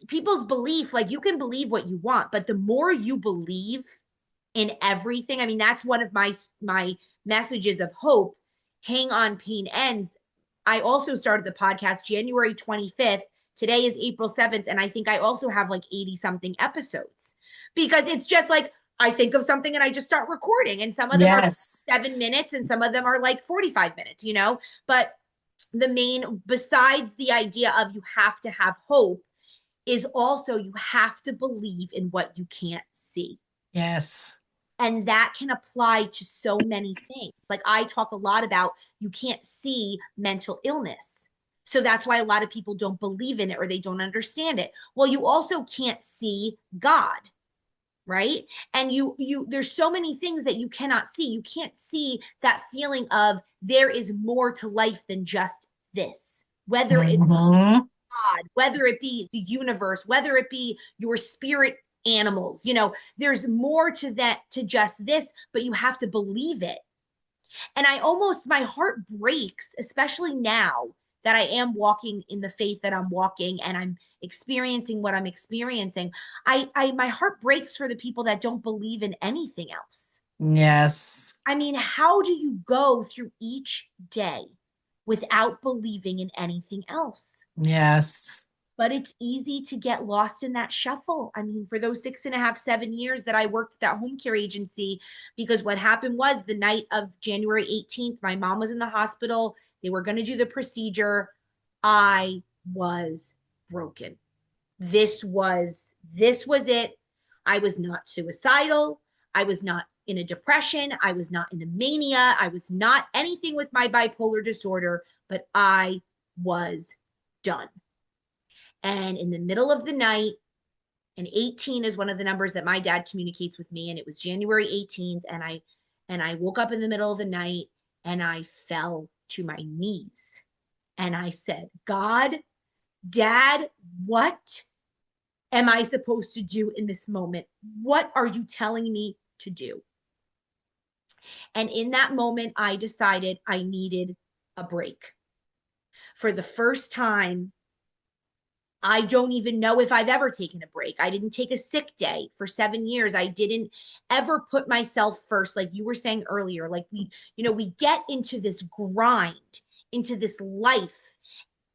people's belief, like you can believe what you want, but the more you believe in everything, I mean, that's one of my messages of hope. Hang on, pain ends. I also started the podcast January 25th. Today is April 7th. And I think I also have like 80 something episodes because it's just like I think of something and I just start recording. And some of them are Yes. 7 minutes and some of them are like 45 minutes. But the main, besides the idea of you have to have hope, is also you have to believe in what you can't see. Yes. And that can apply to so many things. Like I talk a lot about you can't see mental illness. So that's why a lot of people don't believe in it or they don't understand it. Well, you also can't see God, right? And there's so many things that you cannot see. You can't see that feeling of there is more to life than just this, whether it be Hmm. God, whether it be the universe, whether it be your spirit animals. There's more to that, to just this, but you have to believe it. And my heart breaks, especially now that I am walking in the faith that I'm walking and I'm experiencing what I'm experiencing. My heart breaks for the people that don't believe in anything else. Yes. I mean, how do you go through each day without believing in anything else? Yes. But it's easy to get lost in that shuffle. I mean, for those 6.5, 7 years that I worked at that home care agency, because what happened was the night of January 18th, my mom was in the hospital. They were going to do the procedure. I was broken. This was it. I was not suicidal. I was not in a depression. I was not in a mania. I was not anything with my bipolar disorder, but I was done. And in the middle of the night, and 18 is one of the numbers that my dad communicates with me, and it was January 18th, and I woke up in the middle of the night and I fell to my knees and I said, God, Dad, what am I supposed to do in this moment? What are you telling me to do? And in that moment, I decided I needed a break. For the first time, I don't even know if I've ever taken a break. I didn't take a sick day for 7 years. I didn't ever put myself first. Like you were saying earlier, like we get into this grind, into this life,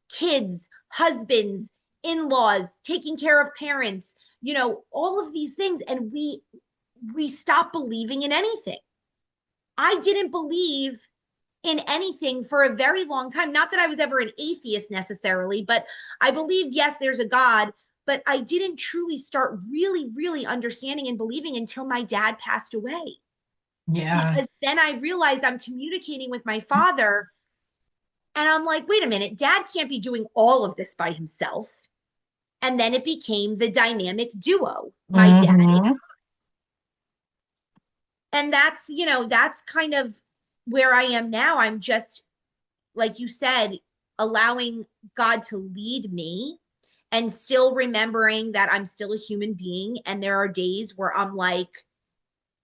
kids, husbands, in-laws, taking care of parents, all of these things. And we stop believing in anything. I didn't believe in anything for a very long time. Not that I was ever an atheist necessarily, but I believed, yes, there's a God, but I didn't truly start really, really understanding and believing until my dad passed away. Yeah. Because then I realized I'm communicating with my father, and I'm like, wait a minute, Dad can't be doing all of this by himself. And then it became the dynamic duo, my dad Mm-hmm. and that's kind of where I am now. I'm just, like you said, allowing God to lead me and still remembering that I'm still a human being. And there are days where I'm like,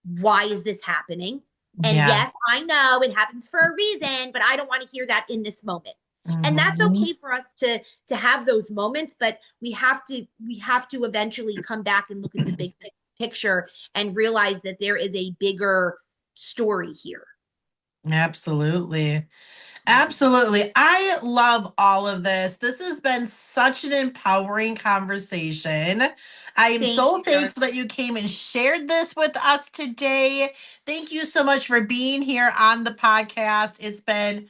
why is this happening? And Yeah. yes, I know it happens for a reason, but I don't want to hear that in this moment. And that's Mm-hmm. okay for us to have those moments, but we have to eventually come back and look at the big picture and realize that there is a bigger story here. Absolutely. Absolutely. I love all of this. This has been such an empowering conversation. I am Thank so you, Darcie. thankful that you came and shared this with us today. Thank you so much for being here on the podcast. It's been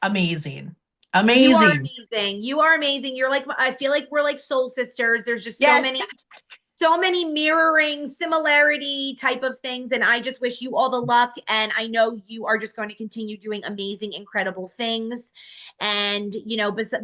amazing. You are Amazing. amazing. You are amazing. You're like, I feel like we're like soul sisters. There's just Yes. so many mirroring similarity type of things. And I just wish you all the luck. And I know you are just going to continue doing amazing, incredible things. And,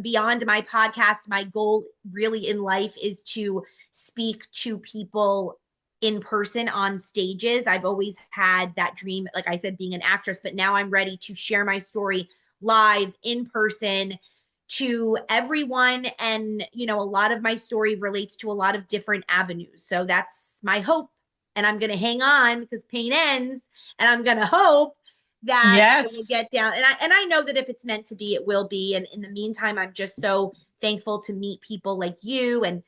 beyond my podcast, my goal really in life is to speak to people in person on stages. I've always had that dream, like I said, being an actress, but now I'm ready to share my story live in person to everyone. And a lot of my story relates to a lot of different avenues, so that's my hope. And I'm going to hang on because pain ends, and I'm going to hope that I will Yes. get down. And I know that if it's meant to be, it will be. And in the meantime, I'm just so thankful to meet people like you. And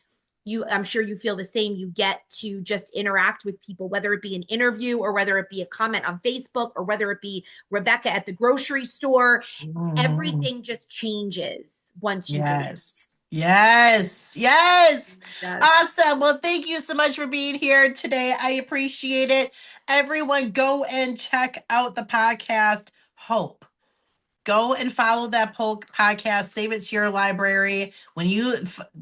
I'm sure you feel the same. You get to just interact with people, whether it be an interview or whether it be a comment on Facebook or whether it be Rebecca at the grocery store. Mhm. Everything just changes once you believe. Yes. Yes. Yes. Yes. Awesome. Well, thank you so much for being here today. I appreciate it. Everyone, go and check out the podcast, Hope. Go and follow that podcast, save it to your library. When you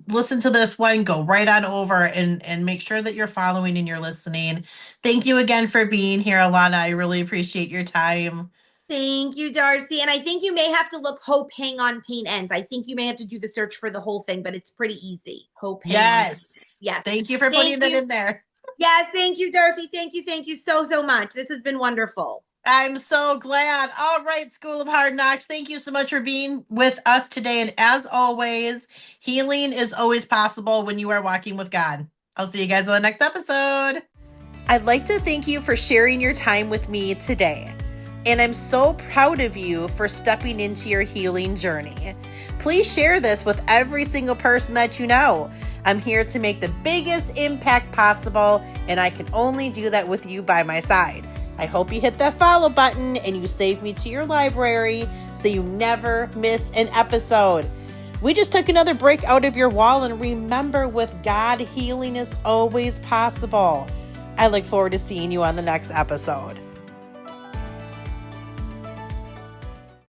listen to this one, go right on over and make sure that you're following and you're listening. Thank you again for being here, Alana. I really appreciate your time. Thank you, Darcie. And I think you may have to look Hope Hang On Pain Ends. I think you may have to do the search for the whole thing, but it's pretty easy. Hope Hang On Pain Ends. Yes. Yes. Thank you for Thank putting that you. in there. Yes. Thank you, Darcie. Thank you. Thank you so, so much. This has been wonderful. I'm so glad. All right, School of Hard Knocks, thank you so much for being with us today. And as always, healing is always possible when you are walking with God. I'll see you guys on the next episode. I'd like to thank you for sharing your time with me today. And I'm so proud of you for stepping into your healing journey. Please share this with every single person that you know. I'm here to make the biggest impact possible, and I can only do that with you by my side. I hope you hit that follow button and you save me to your library so you never miss an episode. We just took another break out of your wall, and remember, with God, healing is always possible. I look forward to seeing you on the next episode.